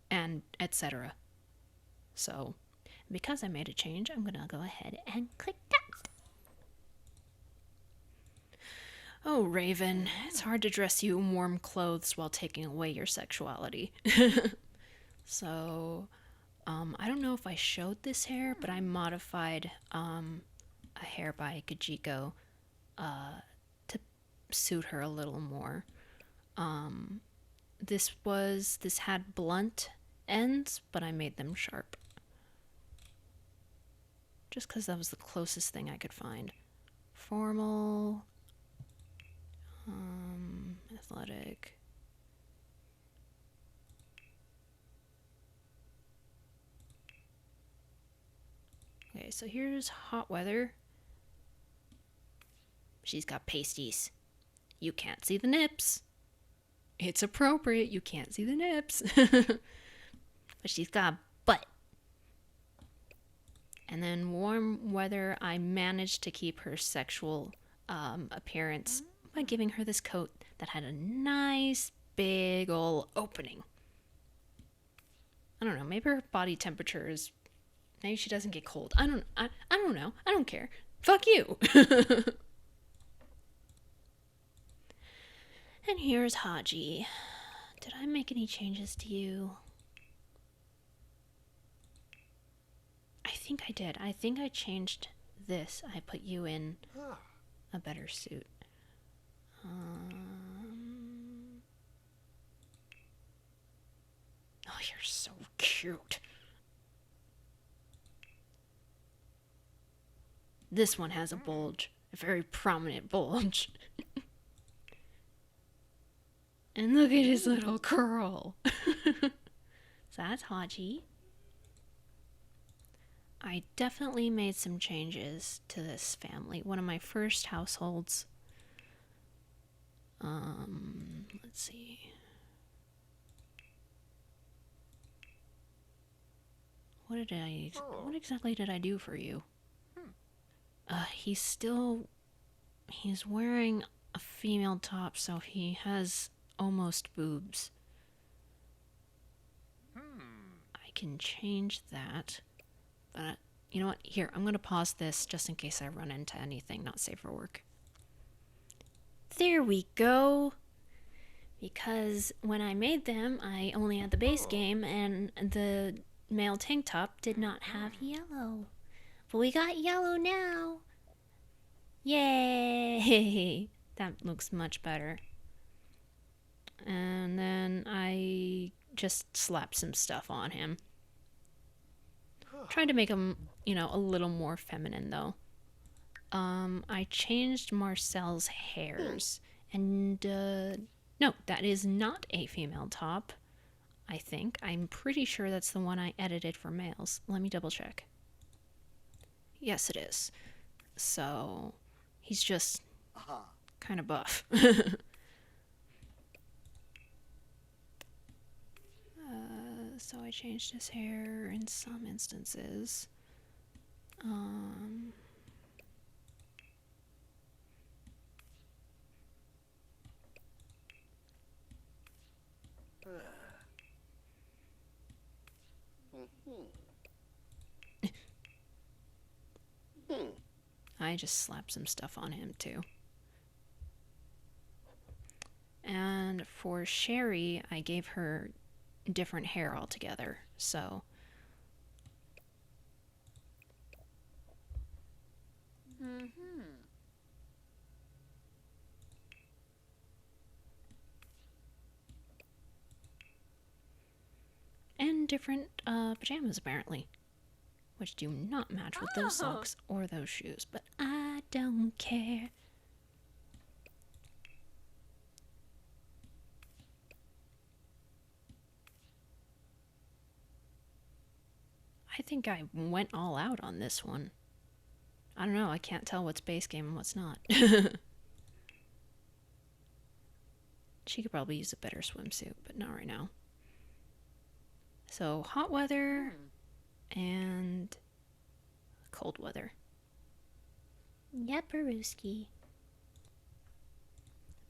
And etc. So, because I made a change, I'm gonna go ahead and click that. Oh, Raven, it's hard to dress you in warm clothes while taking away your sexuality. So, I don't know if I showed this hair, but I modified a hair by Kajiko to suit her a little more. This had blunt ends, but I made them sharp. Just because that was the closest thing I could find. Formal, athletic. Okay, so here's hot weather. She's got pasties. You can't see the nips. It's appropriate, you can't see the nips. But she's got a butt. And then warm weather, I managed to keep her sexual appearance by giving her this coat that had a nice big ol' opening. I don't know, maybe her body temperature is... Maybe she doesn't get cold. I don't know. I don't care. Fuck you. And here's Haji. Did I make any changes to you? I think I did. I think I changed this. I put you in a better suit. Oh, you're so cute. This one has a bulge. A very prominent bulge. And look at his little curl. So that's Haji. I definitely made some changes to this family. One of my first households. Let's see. What exactly did I do for you? He's wearing a female top, so he has almost boobs. I can change that. But you know what? Here, I'm going to pause this just in case I run into anything not safe for work. There we go. Because when I made them, I only had the base game, and the male tank top did not have yellow. But we got yellow now. Yay! That looks much better. And then I just slapped some stuff on him. Trying to make him, you know, a little more feminine, though. I changed Marcel's hairs. And, no, that is not a female top, I think. I'm pretty sure that's the one I edited for males. Let me double check. Yes, it is. So, he's just kind of buff. So I changed his hair in some instances. I just slapped some stuff on him too. And for Sherry, I gave her different hair altogether, so and different pajamas apparently, which do not match with those socks or those shoes, but I don't care. I think I went all out on this one. I don't know. I can't tell what's base game and what's not. She could probably use a better swimsuit, but not right now. So hot weather and cold weather. Yep, Peruski.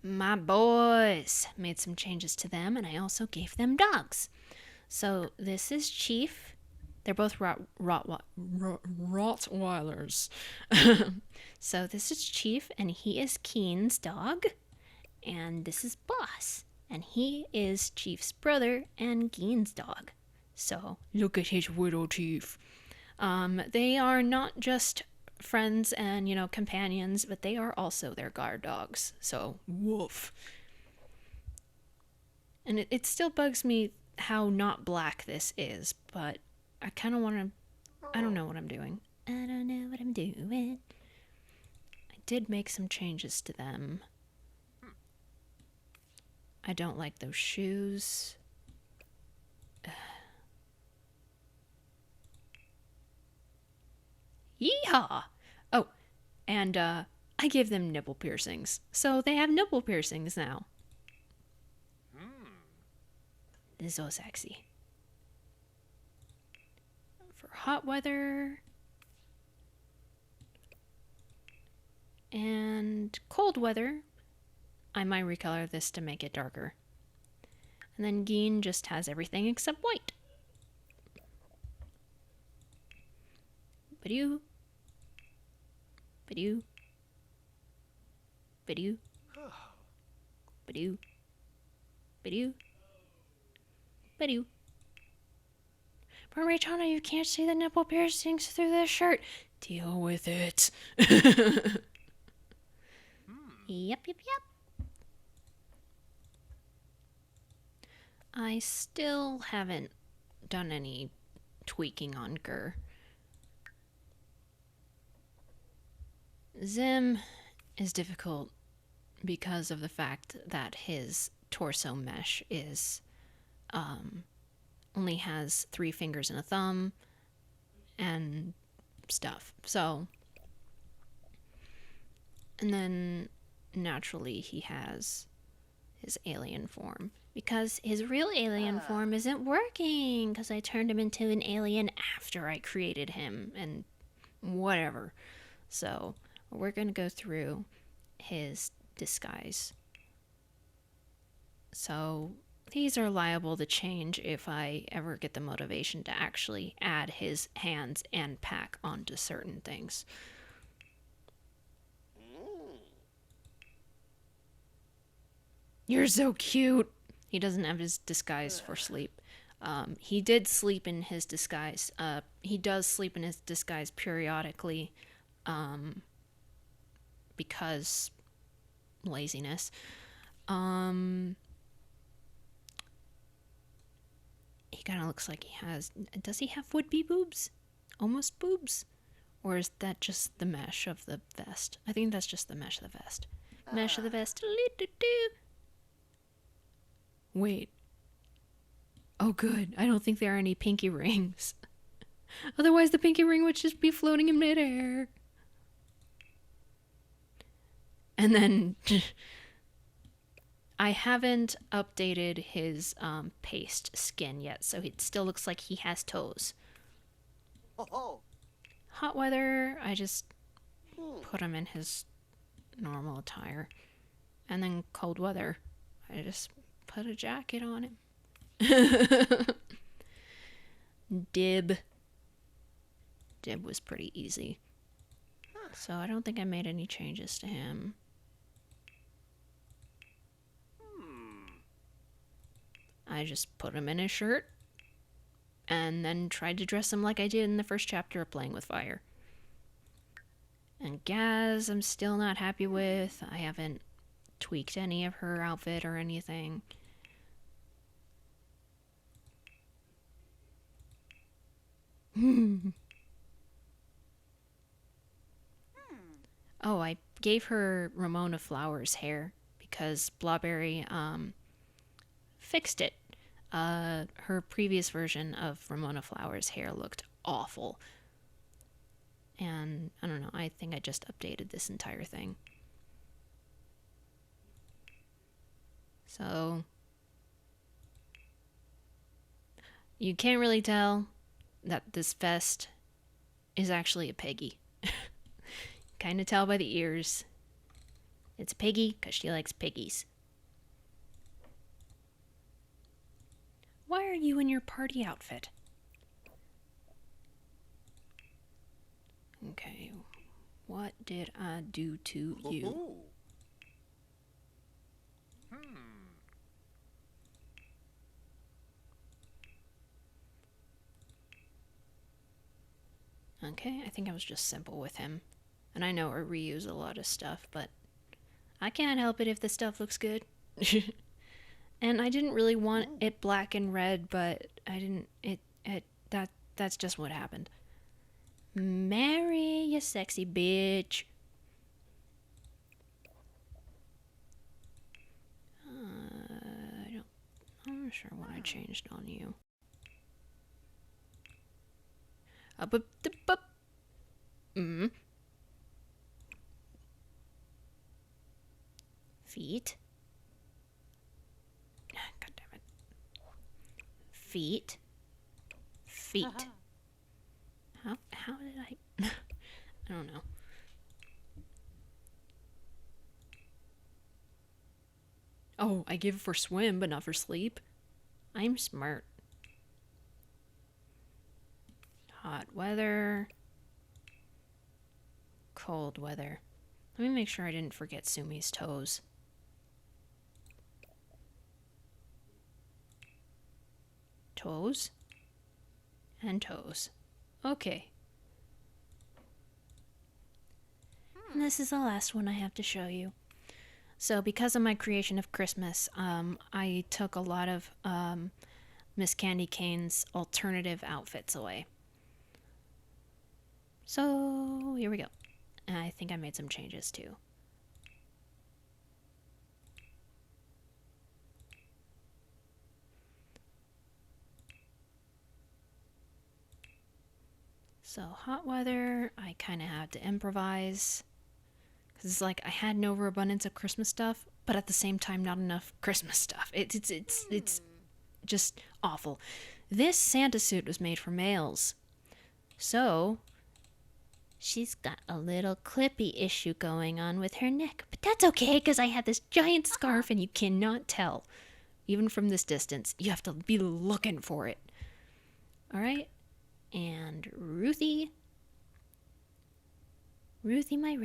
My boys made some changes to them, and I also gave them dogs. So this is Chief. They're both Rottweilers. So this is Chief, and he is Keen's dog. And this is Boss, and he is Chief's brother and Geen's dog. So look at his little Chief. They are not just friends and, companions, but they are also their guard dogs. So, woof. And it still bugs me how not black this is, but I kind of want to... I don't know what I'm doing. I don't know what I'm doing. I did make some changes to them. I don't like those shoes. Yeehaw! Oh, and I gave them nipple piercings, so they have nipple piercings now. This is so sexy. For hot weather and cold weather, I might recolor this to make it darker. And then Geen just has everything except white. Ba-doo. Ba-doo. Ba-doo. Ba-doo. Ba-doo. Ba-doo. But Reitanna, you can't see the nipple piercings through this shirt. Deal with it. Yep. I still haven't done any tweaking on Gur. Zim is difficult because of the fact that his torso mesh is only has 3 fingers and a thumb and stuff. So, and then naturally he has his alien form because his real alien form isn't working because I turned him into an alien after I created him and whatever. So we're going to go through his disguise. So these are liable to change if I ever get the motivation to actually add his hands and pack onto certain things. You're so cute. He doesn't have his disguise for sleep. He did sleep in his disguise. He does sleep in his disguise periodically because laziness. He kind of looks like he has... Does he have would-be boobs? Almost boobs? Or is that just the mesh of the vest? I think that's just the mesh of the vest. Mesh of the vest. Wait. Oh, good. I don't think there are any pinky rings. Otherwise, the pinky ring would just be floating in midair. And then... I haven't updated his paste skin yet, so it still looks like he has toes. Hot weather, I just put him in his normal attire. And then cold weather, I just put a jacket on him. Dib was pretty easy. So I don't think I made any changes to him. I just put him in his shirt and then tried to dress him like I did in the first chapter of Playing with Fire. And Gaz, I'm still not happy with. I haven't tweaked any of her outfit or anything. Oh, I gave her Ramona Flowers hair because Blawberry fixed it. Her previous version of Ramona Flowers hair looked awful. And I don't know, I think I just updated this entire thing. So you can't really tell that this vest is actually a piggy. Kind of tell by the ears. It's a piggy because she likes piggies. Why are you in your party outfit? Okay, what did I do to you? Okay, I think I was just simple with him. And I know I reuse a lot of stuff, but I can't help it if the stuff looks good. And I didn't really want it black and red, but I didn't that's just what happened. Mary, you sexy bitch. I'm not sure what I changed on you. Up. Feet. God damn it. Feet. How did I? I don't know. Oh, I give for swim, but not for sleep. I'm smart. Hot weather. Cold weather. Let me make sure I didn't forget Sumi's toes. Toes. And toes. Okay. And this is the last one I have to show you. So because of my creation of Christmas, I took a lot of Miss Candy Cane's alternative outfits away. So here we go. And I think I made some changes too. So hot weather, I kind of had to improvise. Because it's like I had an overabundance of Christmas stuff, but at the same time not enough Christmas stuff. It's just awful. This Santa suit was made for males. So she's got a little clippy issue going on with her neck. But that's okay, because I had this giant scarf and you cannot tell. Even from this distance, you have to be looking for it. Alright? And Ruthie, my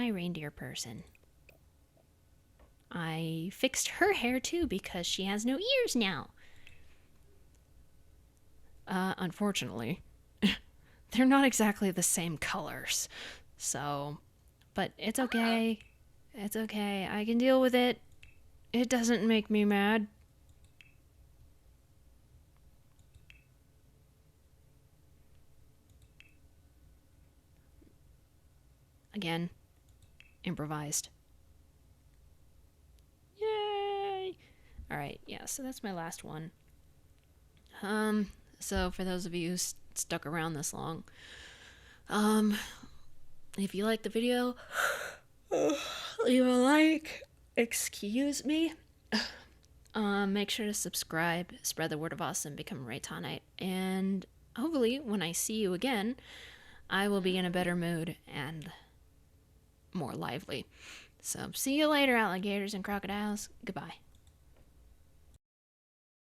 reindeer person. I fixed her hair too because she has no ears now. Unfortunately, they're not exactly the same colors. So, but it's okay. It's okay. I can deal with it. It doesn't make me mad. Again, improvised. Yay! Alright, yeah, so that's my last one. So for those of you who stuck around this long, if you like the video, leave a like. Excuse me. Make sure to subscribe, spread the word of awesome, become Reitannite, and hopefully when I see you again, I will be in a better mood and more lively. So see you later, alligators and crocodiles. Goodbye.